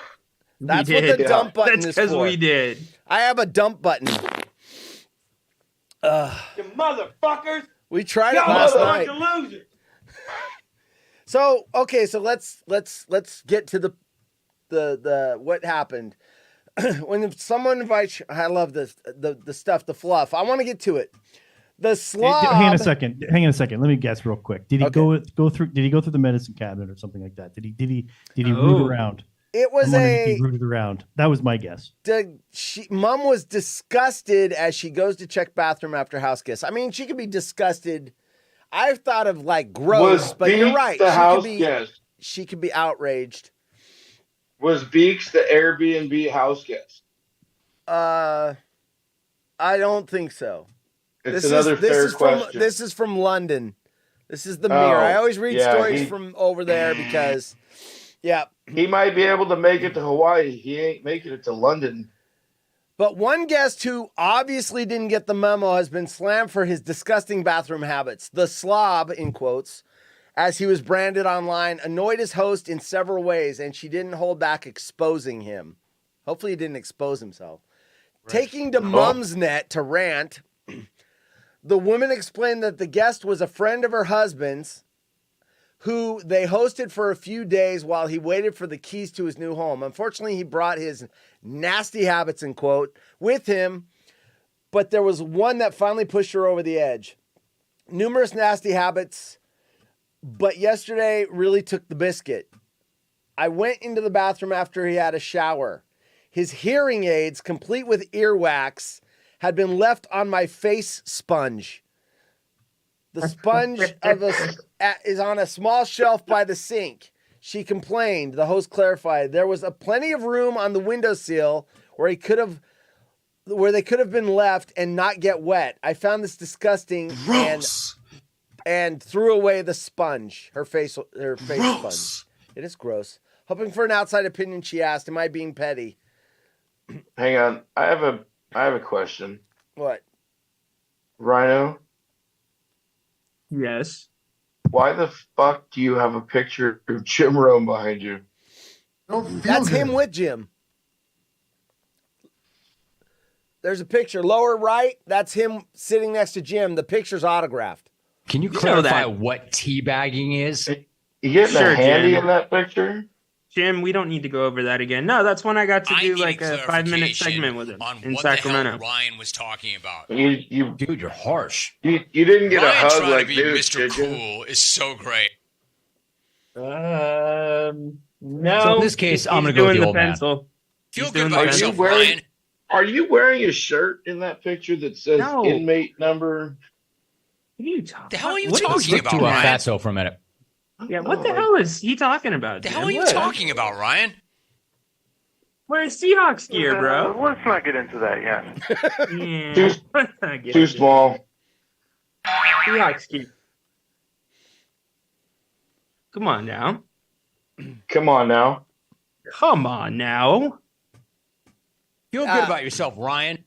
That's We what the did. dump button That's is because for. we did. I have a dump button. You motherfuckers! We tried it Y'all last bunch night. of losers! So okay, so let's get to the what happened. When someone invites you, I love this the stuff, the fluff. I want to get to it. The slob. Hang on a second. Let me guess real quick. Did he Okay. go through? Did he go through the medicine cabinet or something like that? Did he Oh. root around? It was I'm wondering if he rooted around. That was my guess. Mom was disgusted as she goes to check bathroom after house guests. I mean, she could be disgusted. I've thought of like gross, Was but you're Beaks right. the house could be, guest? She could be outraged. Was Beaks the Airbnb house guest? I don't think so. It's another fair question. This is from London. This is the Oh, Mirror. I always read yeah, stories from over there because, yeah. He might be able to make it to Hawaii. He ain't making it to London. But one guest who obviously didn't get the memo has been slammed for his disgusting bathroom habits. The slob, in quotes, as he was branded online, annoyed his host in several ways, and she didn't hold back exposing him. Hopefully he didn't expose himself. Right. Taking to Mumsnet to rant, the woman explained that the guest was a friend of her husband's who they hosted for a few days while he waited for the keys to his new home. Unfortunately, he brought his nasty habits, in quote, with him, but there was one that finally pushed her over the edge. numerous nasty habits, but yesterday really took the biscuit. I went into the bathroom after he had a shower. His hearing aids, complete with earwax, had been left on my face sponge. The sponge is on a small shelf by the sink. She complained. The host clarified there was plenty of room on the windowsill where they could have been left and not get wet. I found this disgusting and threw away the sponge. Her face sponge. It is gross. Hoping for an outside opinion, she asked, "Am I being petty?" Hang on. I have a question. What? Rhino, Yes. why the fuck do you have a picture of Jim Rome behind you? That's him with Jim. There's a picture lower right. That's him sitting next to Jim. The picture's autographed. Can you clarify what teabagging is? You getting a handy in that picture? Jim, we don't need to go over that again. No, that's when I got to do like a 5-minute segment with him in Sacramento. What the hell Ryan was talking about. Dude, you're harsh. You didn't get Ryan a hug trying like to be this, Mr. did you? Cool is so great. No. So in this case, I'm going to go with the old man. Feel good about yourself, Ryan. Are you wearing a shirt in that picture that says No. inmate number? What are you talking? The hell are you What talking Stick about, to Ryan? Fatso for a minute. Yeah, what the hell is he talking about? The Jim? hell are you What? talking about, Ryan? Where's Seahawks gear, bro? Let's not get into that yet. Yeah, let's not get Too into small. Seahawks gear. Come on now. Come on now. Come on now. Feel good about yourself, Ryan.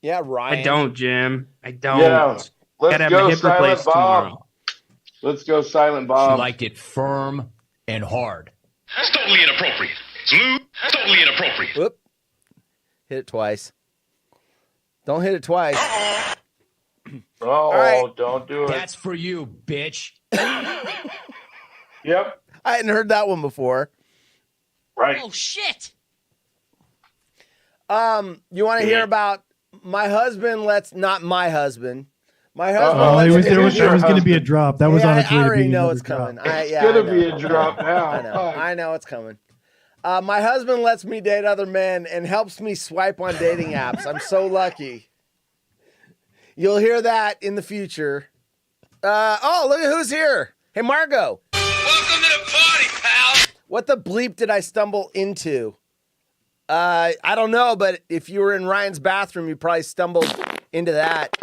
Yeah, Ryan. I don't, Jim. I don't. Yeah. Let's Gotta have my go, hip Silent replaced Bob. tomorrow. Let's go, Silent She Bob. liked it firm and hard. That's totally inappropriate. Smooth. Totally inappropriate. Whoop. Hit it twice. Don't hit it twice. Oh, right. don't do it. That's for you, bitch. Yep. I hadn't heard that one before. Right. Oh, shit. You want to hear about my husband? Not my husband. My husband. Oh, lets there was me- going to be a drop. That was Yeah, on its way I to already being know another it's coming. drop. I Gonna know. be a drop now. I know it's coming. My husband lets me date other men and helps me swipe on dating apps. I'm so lucky. You'll hear that in the future. Oh, look at who's here. Hey, Margot. Welcome to the party, pal. What the bleep did I stumble into? I don't know, but if you were in Ryan's bathroom, you probably stumbled into that.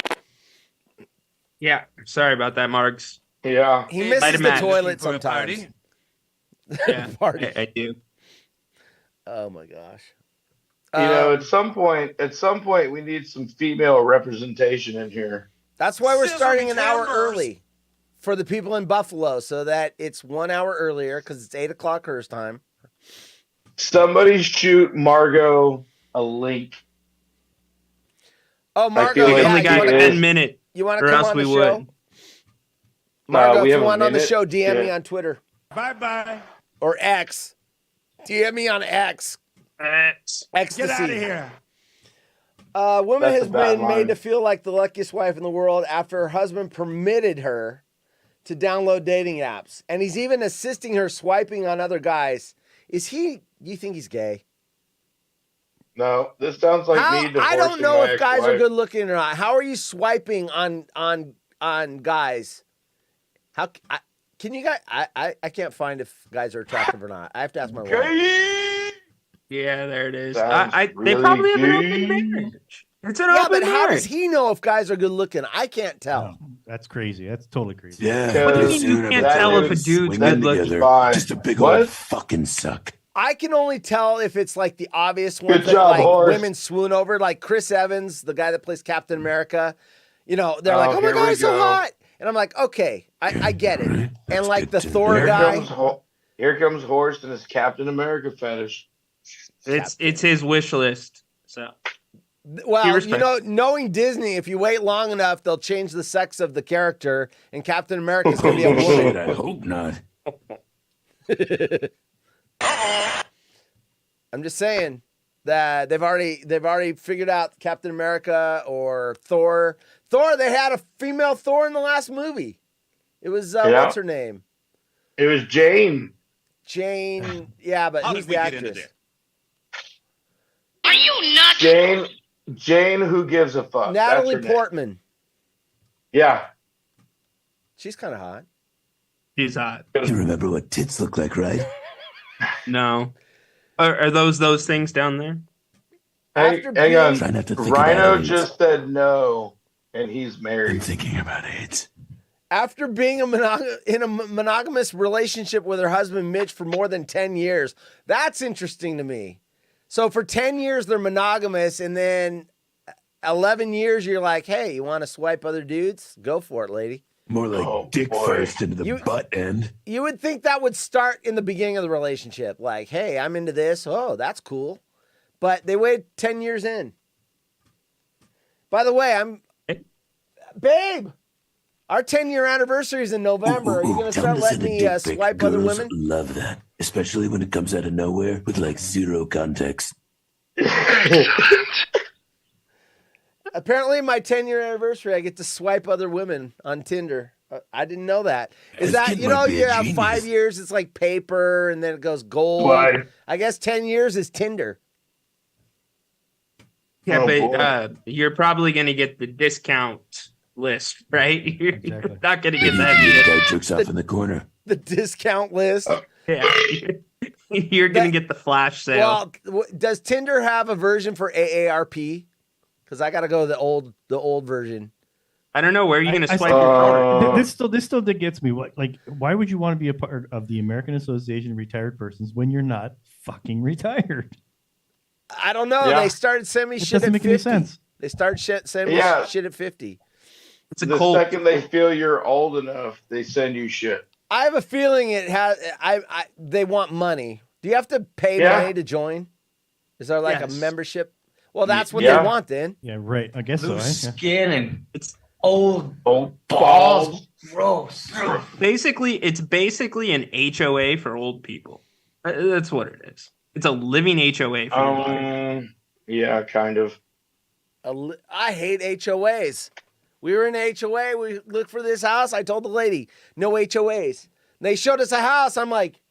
Yeah, sorry about that, Marks. Yeah. He Hey, misses might the have toilet For a sometimes. party? Yeah, Party. I do. Oh my gosh. You know, at some point, we need some female representation in here. That's why we're Sizzle starting me an hour timbers. early for the people in Buffalo, so that it's 1 hour earlier because it's 8 o'clock hers time. Somebody shoot Margot a link. Oh, I Margot, feel We like yeah, only you got wanna- 10 minutes, you want to or come else on we the would. show? Margot, we if have you a want on the minute. show, DM me Yeah. on Twitter Bye-bye. or X. DM me on X. Ecstasy. Get out of here. A woman That's has a bad been line. made to feel like the luckiest wife in the world after her husband permitted her to download dating apps. And he's even assisting her swiping on other guys. Do you think he's gay? No, this sounds like me divorcing I don't know my if guys are ex-wife. good looking or not. How are you swiping on guys? Can you guys? I can't find if guys are attractive or not. I have to ask my wife. Yeah, there it is. Sounds They really probably have an gay. open marriage. It's an Yeah, open but how marriage. does he know if guys are good looking? I can't tell. That's crazy. That's totally crazy. Yeah. What do you Because mean you can't that tell if a is dude's swinging good looking? together. Fine. Just a big What? old fucking suck. I can only tell if it's like the obvious ones Good that job, like Horace. women swoon over, like Chris Evans, the guy that plays Captain America. You know, they're like, "Oh my here god, we he's so go. hot," and I'm like, "Okay, I get it." And like the Thor Here guy, comes Horst and his Captain America fetish. It's his wish list. So well, respect. you know, knowing Disney, if you wait long enough, they'll change the sex of the character, and Captain America's gonna be a Shit, woman. I hope not. I'm just saying, that they've already figured out Captain America or Thor. Thor, they had a female Thor in the last movie. It was what's her name? It was Jane. Jane, yeah, but who's the actress? Are you nuts? Jane, who gives a fuck? Natalie Portman. Yeah. She's kind of hot. She's hot. You remember what tits look like, right? No. Are those things down there? Hang on. Rhino just said no, and he's married. I'm thinking about AIDS. After being in a monogamous relationship with her husband, Mitch, for more than 10 years. That's interesting to me. So for 10 years, they're monogamous, and then 11 years, you're like, hey, you want to swipe other dudes? Go for it, lady. More like dick first into the butt end. You would think that would start in the beginning of the relationship. Like, hey, I'm into this. Oh, that's cool. But they waited 10 years in. By the way, Babe, our 10-year anniversary is in November. Are you going to start letting me swipe other women? Love that. Especially when it comes out of nowhere with like zero context. Apparently, my 10-year anniversary, I get to swipe other women on Tinder. I didn't know that. Is that, you have 5 years, it's like paper, and then it goes gold. Why? I guess 10 years is Tinder. Yeah, but you're probably going to get the discount list, right? You're not going to get that The either. guy jerks off in the corner. The discount list. Yeah. You're going to get the flash sale. Well, does Tinder have a version for AARP? Because I got to go the old version. I don't know. Where are you going to swipe your card? This still gets me. Why would you want to be a part of the American Association of Retired Persons when you're not fucking retired? I don't know. Yeah. They started sending me It shit doesn't at make 50. any sense. They started sending me shit at 50. It's a the cold. second they feel you're old enough, they send you shit. I have a feeling it has. They want money. Do you have to pay money to join? Is there like a membership? Well, that's what they want then. Yeah, right. I guess Loose so. skin and it's old balls. Gross. It's basically an HOA for old people. That's what it is. It's a living HOA for old people. Yeah, kind of. I hate HOAs. We were in a HOA. We looked for this house. I told the lady, no HOAs. They showed us a house. I'm like,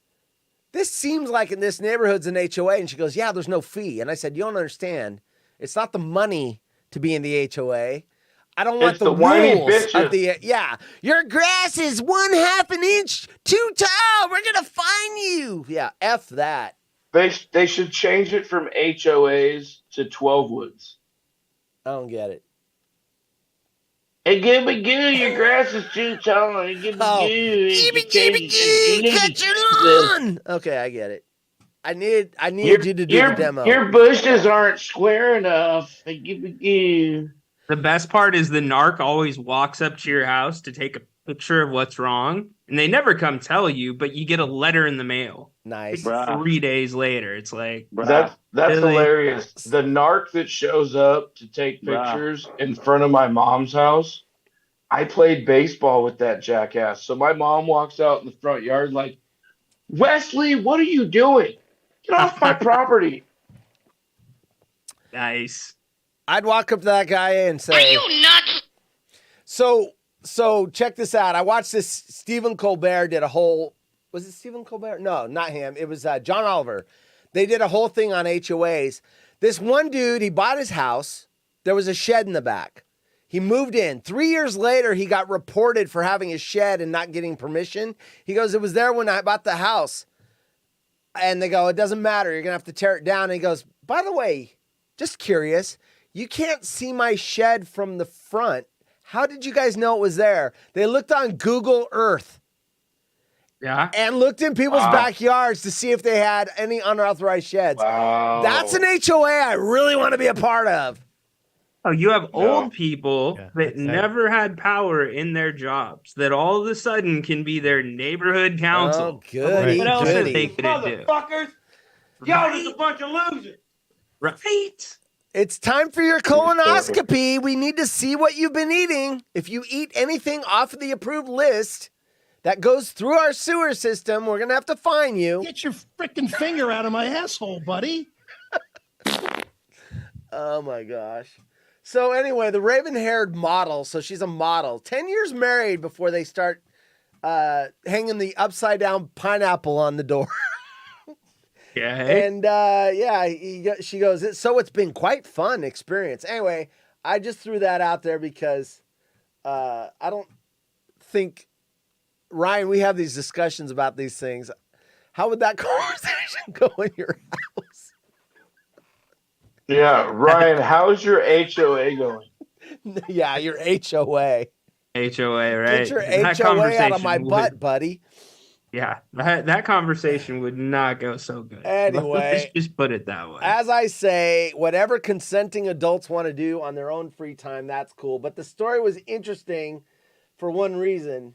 this seems like in this neighborhood's an HOA. And she goes, yeah, there's no fee. And I said, you don't understand. It's not the money to be in the HOA. I don't want the rules of the, your grass is 1/2 an inch too tall. We're going to fine you. Yeah, F that. They should change it from HOAs to 12 woods. I don't get it. Hey, gibby goo, your grass is too tall. Gibby goo, cut your lawn. Okay, I get it. I need you to do the demo. Your bushes aren't square enough. Gibby goo. The best part is the narc always walks up to your house to take a picture of what's wrong, and they never come tell you, but you get a letter in the mail. Nice. Like 3 days later, it's like that's really? hilarious. The narc that shows up to take pictures in front of my mom's house. I played baseball with that jackass. So my mom walks out in the front yard like, Wesley, what are you doing? Get off my property. Nice. I'd walk up to that guy and say, Are you nuts? So check this out. I watched this. Stephen Colbert did a whole. Was it Stephen Colbert? No, not him. It was John Oliver. They did a whole thing on HOAs. This one dude, he bought his house. There was a shed in the back. He moved in. 3 years later, he got reported for having a shed and not getting permission. He goes, it was there when I bought the house. And they go, it doesn't matter. You're going to have to tear it down. And he goes, by the way, just curious, you can't see my shed from the front. How did you guys know it was there? They looked on Google Earth. Yeah. And looked in people's backyards to see if they had any unauthorized sheds. Wow. That's an HOA I really want to be a part of. Oh, you have old people that never had power in their jobs that all of a sudden can be their neighborhood council. Oh, goody, What else are goody. they going to do? Motherfuckers! Y'all just a bunch of losers. Right. It's time for your colonoscopy. We need to see what you've been eating. If you eat anything off of the approved list that goes through our sewer system, we're going to have to fine you. Get your freaking finger out of my asshole, buddy. Oh my gosh. So anyway, the raven-haired model, so she's a model, 10 years married before they start hanging the upside down pineapple on the door. Yeah. And she goes, it's been quite fun experience. Anyway, I just threw that out there because I don't think, Ryan, we have these discussions about these things. How would that conversation go in your house? Yeah, Ryan, how's your HOA going? Yeah, your HOA. HOA, right? Get your HOA out of my butt, buddy. Yeah, that conversation would not go so good. Anyway. Let's just put it that way. As I say, whatever consenting adults want to do on their own free time, that's cool. But the story was interesting for one reason.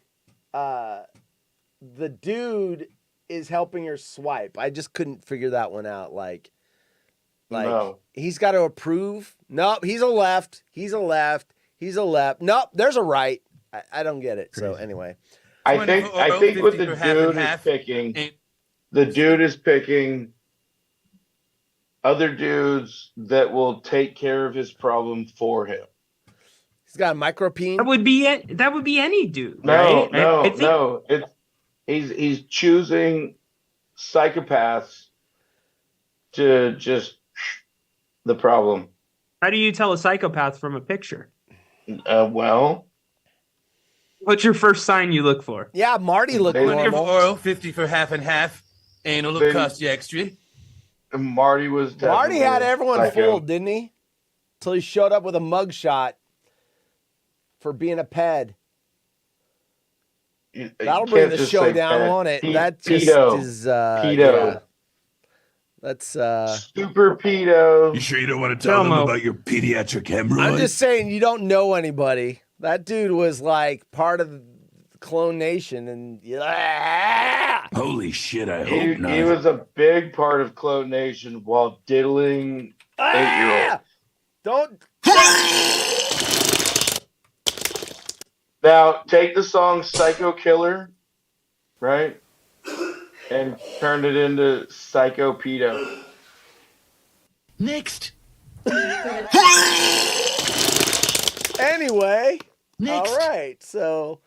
The dude is helping her swipe. I just couldn't figure that one out. Like no. He's got to approve. Nope, he's a left. He's a left. He's a left. Nope, there's a right. I don't get it. So anyway. I think what the dude is picking, the dude is picking other dudes that will take care of his problem for him. He's got a micropene. That would be any dude. No, right? no. He's choosing psychopaths to just the problem. How do you tell a psychopath from a picture? Well, what's your first sign you look for? Yeah, Marty looked 20 for normal. oral, 50 for half and half. Anal will cost you extra. Marty had everyone fooled, didn't he? Until he showed up with a mugshot for being a ped. That'll bring the show down, won't it? That just is pedo. Yeah. That's super pedo. You sure you don't want to tell them about your pediatric hemorrhoid? I'm just saying you don't know anybody. That dude was like part of the Clone Nation, and holy shit! I hope not. He was a big part of Clone Nation while diddling 8-year-olds. Don't. Now take the song "Psycho Killer," right, and turn it into "Psycho Pedo." Next. Anyway. Next. All right. So,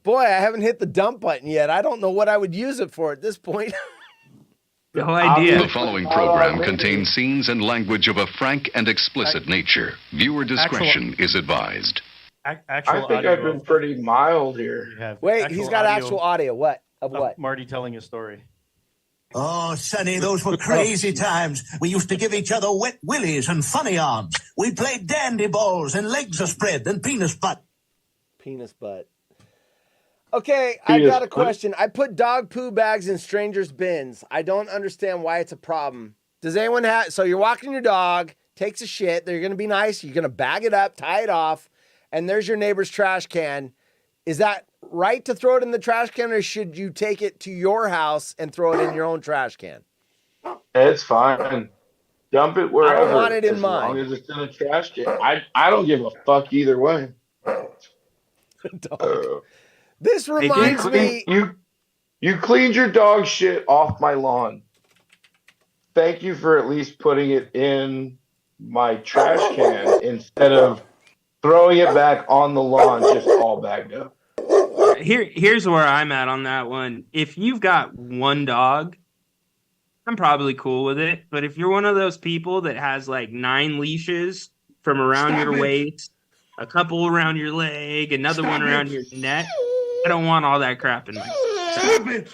boy, I haven't hit the dump button yet. I don't know what I would use it for at this point. No idea. The following program contains scenes and language of a frank and explicit nature. Viewer discretion is advised. I think I've been pretty mild here. Wait, he's got actual audio. What? Of what? Marty telling a story. Oh, Sonny, those were crazy times. We used to give each other wet willies and funny arms. We played dandy balls and legs a spread and penis butt. Penis butt. Okay, I got a question. I put dog poo bags in strangers' bins. I don't understand why it's a problem. Does anyone have... So you're walking your dog, takes a shit. They're going to be nice. You're going to bag it up, tie it off, and there's your neighbor's trash can. Is that right to throw it in the trash can, or should you take it to your house and throw it in your own trash can? It's fine. Dump it wherever. I don't want it in mine. As long as it's in a trash can. I don't give a fuck either way. This reminds me... You cleaned your dog shit off my lawn. Thank you for at least putting it in my trash can instead of throwing it back on the lawn just all bagged up. Here's where I'm at on that one. If you've got one dog, I'm probably cool with it. But if you're one of those people that has like 9 leashes from around your waist, a couple around your leg, another one around your neck, I don't want all that crap in my... Stop it!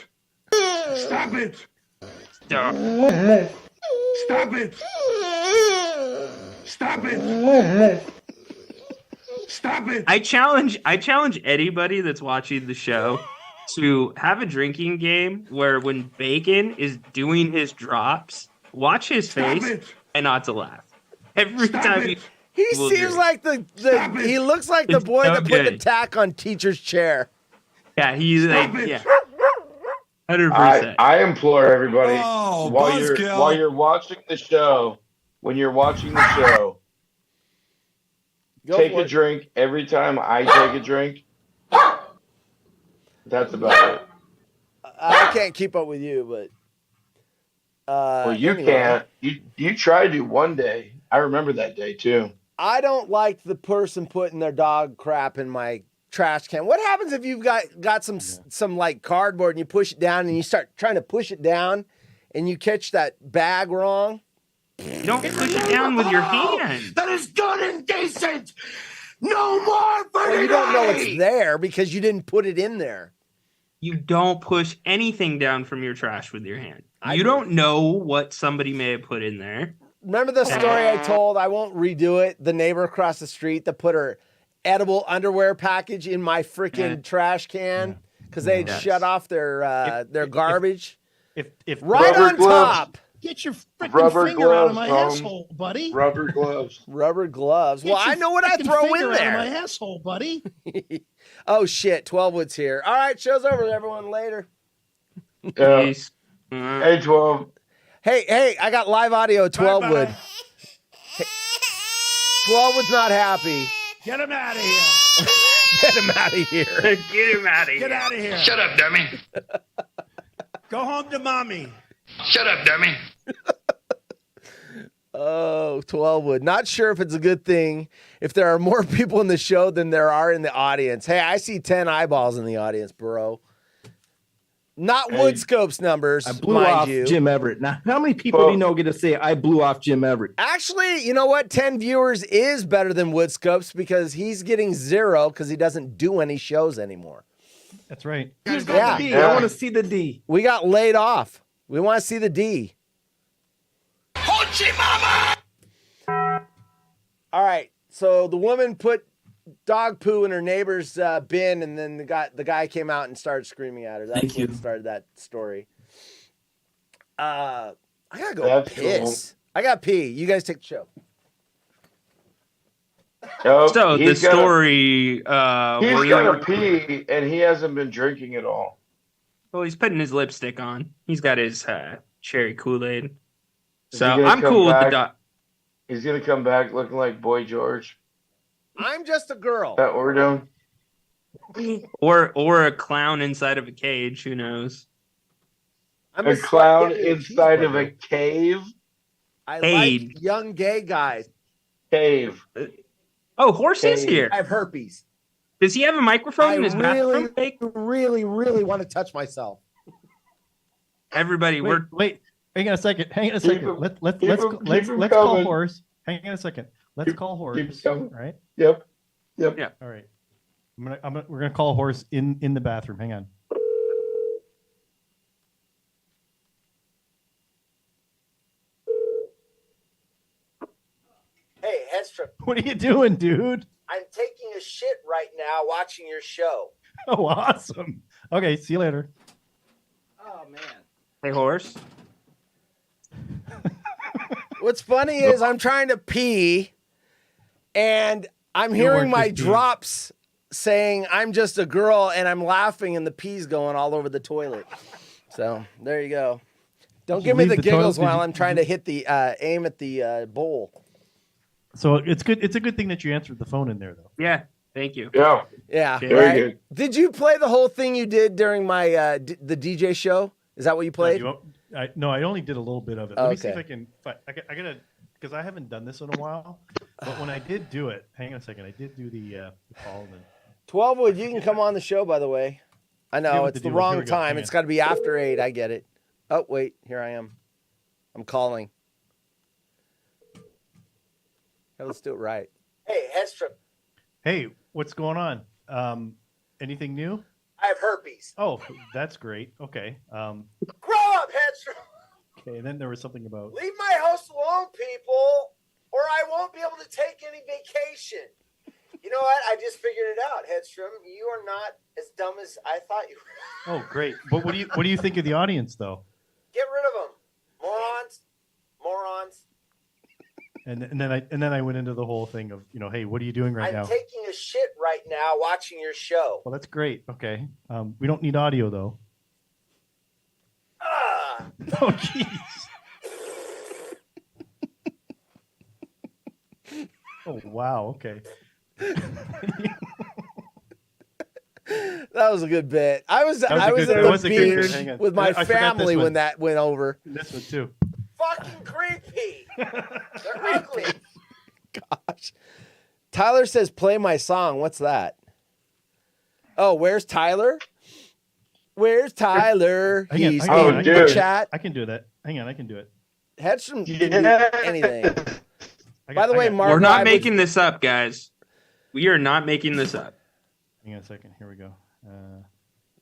Stop it! Stop. Stop it! Stop it! Stop it! I challenge anybody that's watching the show to have a drinking game where when Bacon is doing his drops, watch his face and not to laugh. Every time he seems like he looks like the boy that put the tack on teacher's chair. Yeah, he's like 100%. I implore everybody while you're watching the show, when you're watching the show, take a drink every time I take a drink. That's about it. I can't keep up with you, but well, you can't. You try to one day. I remember that day too. I don't like the person putting their dog crap in my trash can. What happens if you've got some like cardboard and you push it down and you start trying to push it down and you catch that bag wrong? You don't push it down with your hand. That is good and decent. No more for Well, you don't know it's there because you didn't put it in there. You don't push anything down from your trash with your hand. You don't know what somebody may have put in there. Remember the story I told? I won't redo it. The neighbor across the street that put her edible underwear package in my freaking trash can because they had shut off their garbage. If right on top. Get your freaking finger out of my asshole, buddy. Rubber gloves. Rubber gloves. Well, I know what I freaking throw finger in out there. of my asshole, buddy. Oh, shit. 12 Wood's here. All right, show's over, everyone. Later. Yeah. Peace. Hey, 12. Hey, I got live audio, 12 Wood. Hey, 12 Wood's not happy. Get him out of here. Get him out of here. Get him out of here. Get out of here. Shut up, dummy. Go home to mommy. Shut up, dummy. Oh, 12 Wood. Not sure if it's a good thing if there are more people in the show than there are in the audience. Hey, I see 10 eyeballs in the audience, bro. Not Woodscope's numbers, I blew mind off you. Jim Everett. Now, how many people do you know get to say I blew off Jim Everett? Actually, you know what? 10 viewers is better than Woodscope's because he's getting 0 because he doesn't do any shows anymore. That's right. Who's got the D? I want to see the D. We got laid off. We want to see the D. Hoochie Mama! All right. So the woman put dog poo in her neighbor's bin, and then the guy came out and started screaming at her. That's what started that story. I gotta go piss. I got pee. You guys take the show. So the story. He's got to pee, and he hasn't been drinking at all. Well, he's putting his lipstick on. He's got his cherry Kool-Aid. Is So he gonna I'm come cool with the back? dog. He's gonna come back looking like Boy George. I'm just a girl. Is that what we're doing? Or a clown inside of a cage. Who knows? I'm A clown inside of a cave. I Cage. like young gay guys. Cave. Oh, Horsey's here. I have herpes. Does he have a microphone I in his bathroom? really want to touch myself. Everybody, Wait. Hang on a second. Let's keep him call coming. Horse. Hang on a second. Let's call Horse. Keep coming. Right? Yep. Yeah. All right. We're gonna call Horse in the bathroom. Hang on. Hey, Hedstrom. What are you doing, dude? I'm taking a shit right now watching your show. Oh, awesome. Okay, see you later. Oh, man. Hey, Horse. What's funny is I'm trying to pee, and I'm hearing my drops saying I'm just a girl, and I'm laughing, and the pee's going all over the toilet. So there you go. Don't give me the giggles while I'm trying to hit the aim at the bowl. So it's good. It's a good thing that you answered the phone in there, though. Yeah. Thank you. Yeah. Yeah. Very Right? good. Did you play the whole thing you did during my the DJ show? Is that what you played? No, I only did a little bit of it. Let me see if Okay. I can. I gotta, because I haven't done this in a while. But when I did do it, hang on a second. I did do the call. And 12 Wood, you can come on the show, by the way. I Yeah, know with it's the the deal. Here wrong we go. time. Hang It's on. got to be after 8. I get it. Oh, wait. Here I am. I'm calling. Okay, let's do it right. Hey, Hedstrom. hey, what's going on? Anything new? I have herpes. Oh, that's great. Okay. Grow up, Hedstrom. Okay. And then there was something about. Leave my house alone, people, or I won't be able to take any vacation. You know what? I just figured it out, Hedstrom. You are not as dumb as I thought you were. Oh, great. But what do you think of the audience, though? Get rid of them. Morons. And then I went into the whole thing of, hey, what are you doing right now? I'm taking a shit right now watching your show. Well, that's great. Okay. We don't need audio though. Oh, jeez. Oh, wow. Okay. That was a good bit. I was at the beach with my family when that went over. This one too. Fucking creepy. They're ugly. gosh. Tyler says, play my song. What's that? Oh, where's Tyler? Where's Tyler? He's in the chat. I can do that. Hang on, I can do it. Hedstrom can do anything. By the way, Mark, we're not making this up, guys. We are not making this up. Hang on a second. Here we go.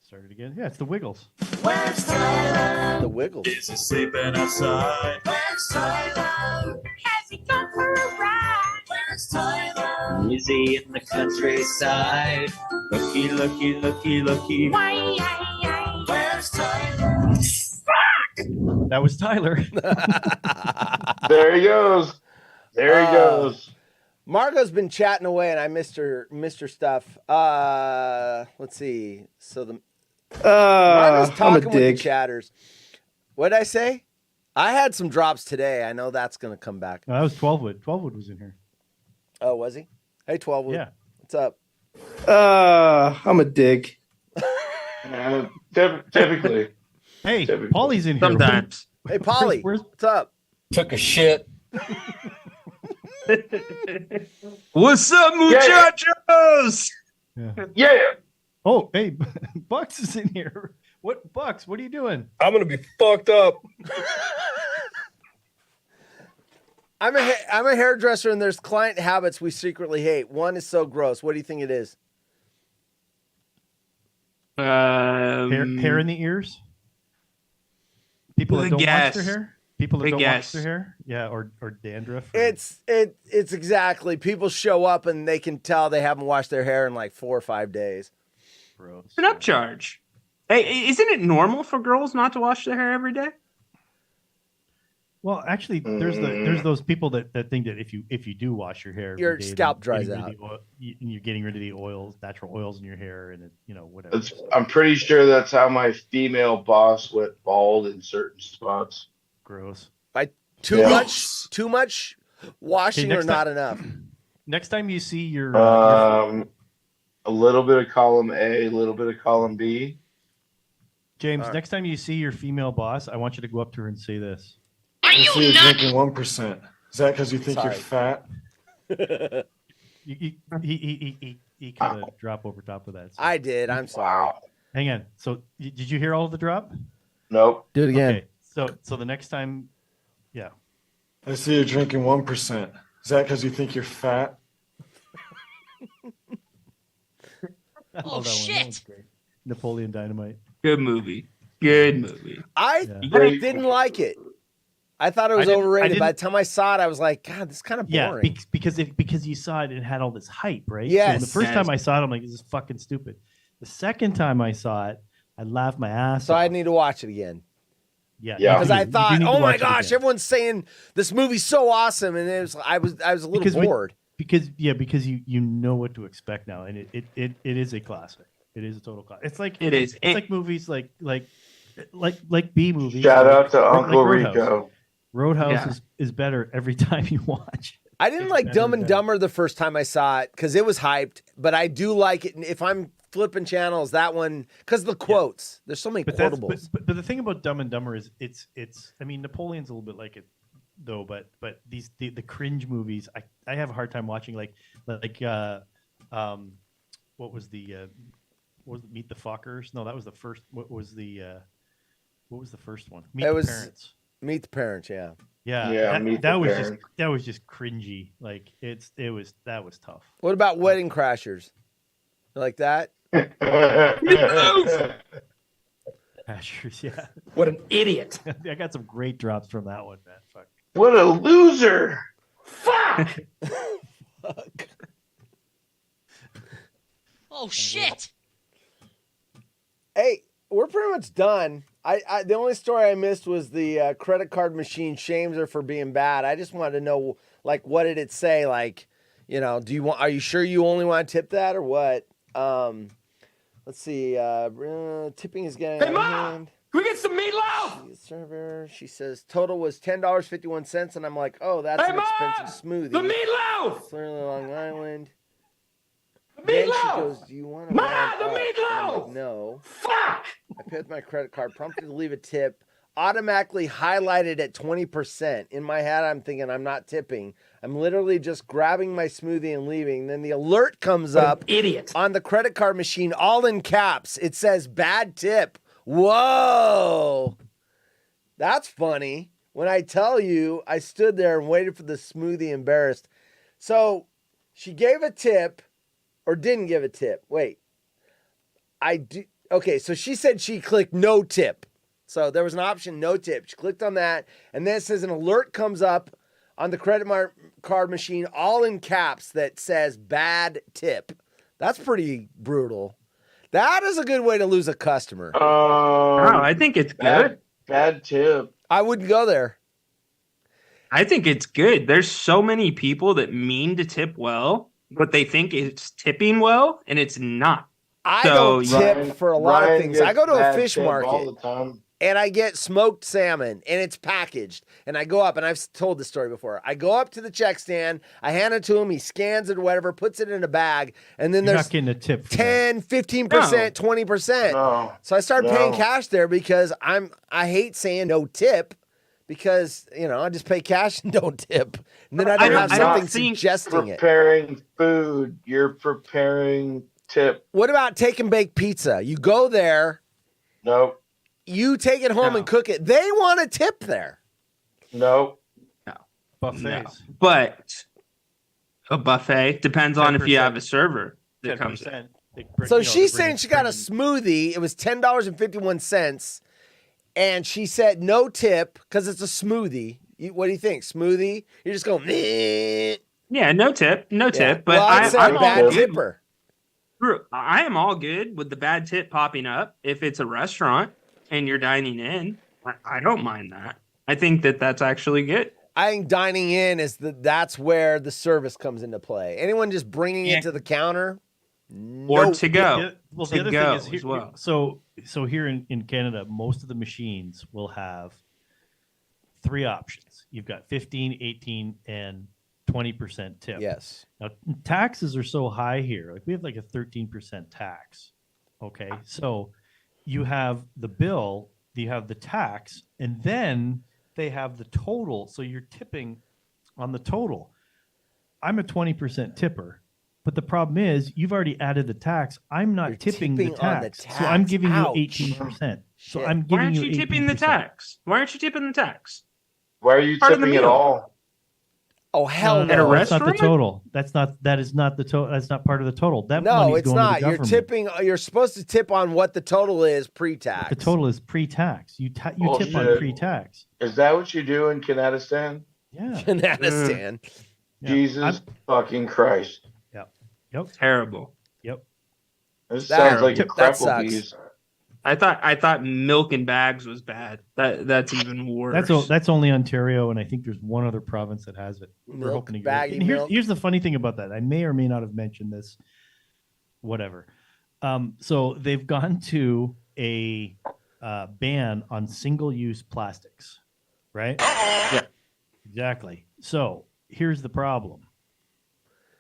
Start it again. Yeah, it's the Wiggles. Where's Tyler? The Wiggles. Is he sleeping outside? Where's Tyler? Has he gone for a ride? Where's Tyler? Is he in the countryside? Looky, looky, looky, looky. Where's Tyler? That was Tyler. There he goes. There he goes. Margot's been chatting away, and I missed her stuff. Let's see. So Margot's talking with the chatters. What did I say? I had some drops today. I know that's going to come back. No, that was 12wood. 12wood was in here. Oh, was he? Hey, 12wood. Yeah. What's up? I'm a dick. Typically. Hey, Paulie's in here. Sometimes. Hey, Paulie. What's up? Took a shit. What's up, muchachos? Yeah. Oh, hey, Bucks is in here. What, Bucks? What are you doing? I'm gonna be fucked up. I'm a hairdresser, and there's client habits we secretly hate. One is so gross. What do you think it is? Hair in the ears. People that don't wash their hair. People that don't wash their hair. Yeah, or dandruff. It's exactly. People show up and they can tell they haven't washed their hair in like 4 or 5 days. Gross. It's an upcharge. Hey, isn't it normal for girls not to wash their hair every day? Well, actually, there's those people that think that if you do wash your hair, your scalp dries out, you're getting rid of the oils, natural oils in your hair, and whatever. I'm pretty sure that's how my female boss went bald in certain spots. Gross. By too much washing or not enough. Next time you see your a little bit of column A, a little bit of column B. James, next time you see your female boss, I want you to go up to her and say this. Are you you're nuts? drinking 1%. Is that because you think you're fat? He kind of drop over top of that. So. I did. I'm sorry. Hang on. So did you hear all of the drop? Nope. Do it again. Okay. So the next time, yeah. I see you're drinking 1%. Is that because you think you're fat? Oh shit! Napoleon Dynamite. Good movie. Good movie. I didn't like it. I thought it was overrated. By the time I saw it, I was like, God, this is kind of boring. Yeah, because you saw it and had all this hype, right? Yes. So the first time I saw it, I'm like, this is fucking stupid. The second time I saw it, I laughed my ass off. I need to watch it again. Yeah. Because I thought, oh my gosh, everyone's saying this movie's so awesome, and I was a little bored. Because you know what to expect now, and it is a classic. It is a total classic. It's like It's like movies like B movies. Shout out to Uncle Roadhouse. Rico. Roadhouse is better every time you watch. I didn't like Dumb and Dumber the first time I saw it because it was hyped, but I do like it. And if I'm flipping channels, that one because the quotes. There's so many quotables. But the thing about Dumb and Dumber is it's. I mean, Napoleon's a little bit like it though, but the cringe movies, I have a hard time watching what was the Meet the Fockers? No, that was the first. What was the first one? Meet the Parents. Meet the Parents, yeah. Yeah, that was just cringy. Like that was tough. What about Wedding Crashers? You like that? Crashers, yeah. What an idiot! I got some great drops from that one, man. Fuck. What a loser! Fuck! Fuck. Oh shit! Hey, we're pretty much done. I the only story I missed was the credit card machine shames her for being bad. I just wanted to know, like, what did it say? Like, are you sure you only want to tip that or what? Let's see. Tipping is getting. Hey, Mom! Can we get some meatloaf? Server. She says total was $10.51, and I'm like, oh, that's an expensive smoothie. The meatloaf. Clearly Long Island. The Then she meatloaf. goes, do you want to? Ma, the I'm meatloaf. like, no. Fuck. I paid with my credit card, prompted to leave a tip, automatically highlighted at 20%. In my head, I'm thinking I'm not tipping. I'm literally just grabbing my smoothie and leaving. Then the alert comes up Idiot. on the credit card machine, all in caps. It says bad tip. Whoa. That's funny. When I tell you, I stood there and waited for the smoothie embarrassed. So she gave a tip or didn't give a tip. Wait. Okay, so she said she clicked no tip. So there was an option, no tip. She clicked on that, and then it says an alert comes up on the credit card machine, all in caps, that says bad tip. That's pretty brutal. That is a good way to lose a customer. I think it's good. Bad tip. I wouldn't go there. I think it's good. There's so many people that mean to tip well, but they think it's tipping well, and it's not. I don't tip for a lot of things. I go to a fish market all the time. and I get smoked salmon and it's packaged. And I go up, and I've told this story before. I go up to the check stand, I hand it to him, he scans it or whatever, puts it in a bag, and then You're there's not getting a tip for 10, 15%, 20%. No. So I started paying No. cash there because I hate saying no tip because, I just pay cash and don't tip. And then I don't have something suggesting it. Preparing food. You're preparing tip. What about take and bake pizza? You go there. Nope. You take it home and cook it. They want a tip there. Nope. Buffets. No. But a buffet depends on if you have a server that comes in. So she's saying she got a smoothie. It was $10.51. And she said no tip because it's a smoothie. What do you think? Smoothie? You're just going, meh. Yeah, no tip. No tip. But Well, I'd say I'm bad all good. tipper. I am all good with the bad tip popping up if it's a restaurant and you're dining in. I don't mind that. I think that that's actually good. I think dining in that's where the service comes into play. Anyone just bringing it to the counter? Or Nope. to go. Well, To the other go thing is as here, well. so here in Canada, most of the machines will have three options. You've got 15, 18, and 20% tip. Yes. Now, taxes are so high here. Like we have like a 13% tax. Okay. So you have the bill, you have the tax, and then they have the total. So you're tipping on the total. I'm a 20% tipper. But the problem is, you've already added the tax. I'm not tipping the on the tax, so I'm giving Ouch. you 18%. So Shit. I'm Why giving aren't you you tipping the 18%. tax? Why aren't you tipping the tax? Why are you Part of the tipping at meal. all? Oh hell No, no! no, that's not the total. That is not the total. That's not part of the total. That No, money's it's going to the not. You're government. tipping. You're supposed to tip on what the total is pre-tax. The total is pre-tax. You tip on Bullshit. pre-tax. Is that what you do in Kanadistan? Yeah. Kanadistan. Jesus fucking Christ. Yep. Terrible. Yep. This sounds like a that sucks. Applebee's. I thought milk in bags was bad. That's even worse. That's only Ontario, and I think there's one other province that has it. We're Milk, hoping to get baggy it. And milk. here's the funny thing about that. I may or may not have mentioned this. Whatever. So they've gone to a ban on single-use plastics, right? Yeah. Exactly. So here's the problem.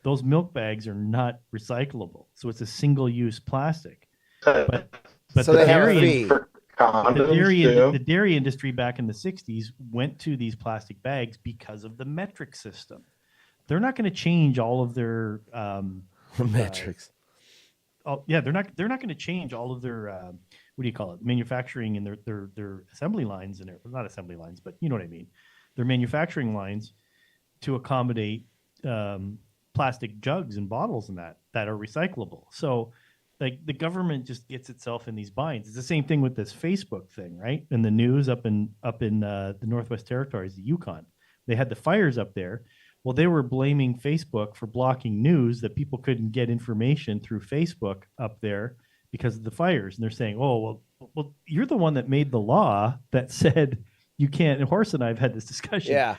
Those milk bags are not recyclable, so it's a single-use plastic. But So the they have a dairy, fee. the dairy industry back in the 60s went to these plastic bags because of the metric system. They're not going to change all of their metrics. They're not going to change all of their what do you call it? Manufacturing and their assembly lines and not assembly lines, but you know what I mean. Their manufacturing lines to accommodate plastic jugs and bottles and that are recyclable. So like the government just gets itself in these binds. It's the same thing with this Facebook thing, right? In the news up in the Northwest Territories, the Yukon, they had the fires up there. Well, they were blaming Facebook for blocking news that people couldn't get information through Facebook up there because of the fires. And they're saying, oh, well, you're the one that made the law that said you can't. And Horst and I have had this discussion. Yeah.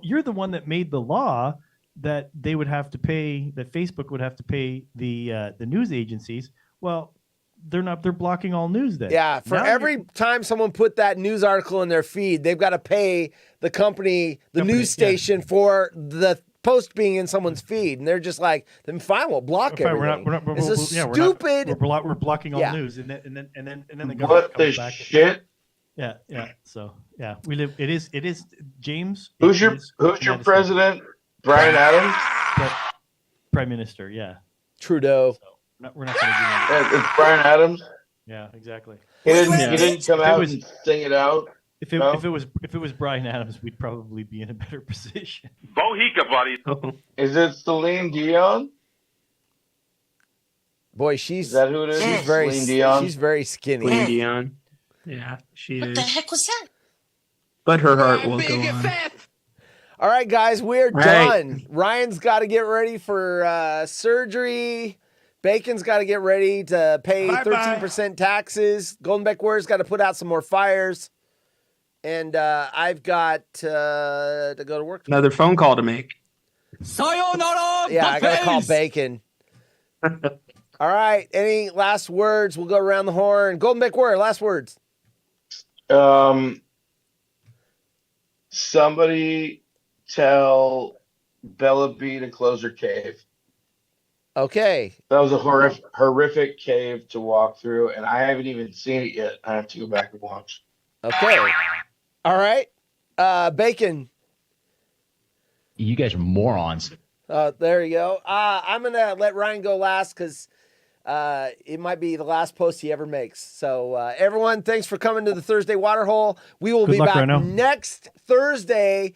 You're the one that made the law that they would have to pay, that Facebook would have to pay the news agencies. Well, they're not. They're blocking all news then. Yeah, for Now every time someone put that news article in their feed, they've got to pay the company, news station for the post being in someone's feed, and they're just like, then fine, we'll block Fine, everything. we're not, This is yeah, stupid. We're blocking all Yeah. news, and then the government What comes the back. shit? Yeah. So yeah, we live. It is James. Who's it your is Who's your Madison. president? Brian Adams? Prime Minister, yeah. Trudeau. We're not going to do It's Brian Adams? Yeah, exactly. He didn't come out and sing it out? If it was Brian Adams, we'd probably be in a better position. Bohica, buddy. Is it Celine Dion? Boy, Is that who it is? She's very Celine Dion? She's very skinny. Celine Dion. Yeah, she is. What the heck was that? But her heart will go on. All right, guys, we're Right. done. Ryan's got to get ready for surgery. Bacon's got to get ready to pay 13% taxes. Golden Beck Warriors got to put out some more fires. And I've got to go to work. Another phone call to make. Sayonara. Yeah, I got to call Buffets. Bacon. All right, any last words? We'll go around the horn. Golden Beck Warrior, last words. Somebody tell Bella B to close her cave. Okay. That was a horrific cave to walk through, and I haven't even seen it yet. I have to go back and watch. Okay. All right. Bacon. You guys are morons. There you go. I'm going to let Ryan go last because it might be the last post he ever makes. So, everyone, thanks for coming to the Thursday Waterhole. We will Good be luck, back Rhino. next Thursday.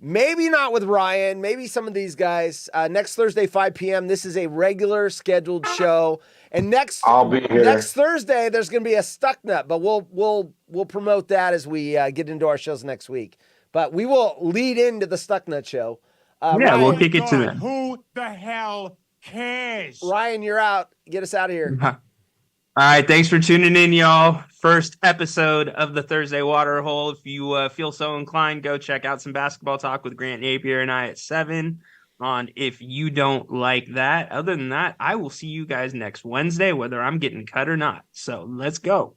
Maybe not with Ryan, maybe some of these guys. Next Thursday, 5 p.m. This is a regular scheduled show. And I'll be here. Next Thursday, there's going to be a Stuck Nut, but we'll promote that as we get into our shows next week. But we will lead into the Stuck Nut show. Yeah, we'll kick it to them. Who the hell cares? Ryan, you're out. Get us out of here. All right, thanks for tuning in, y'all. First episode of the Thursday Waterhole. If you feel so inclined, go check out some basketball talk with Grant Napier and I at 7 on If You Don't Like That. Other than that, I will see you guys next Wednesday, whether I'm getting cut or not. So let's go.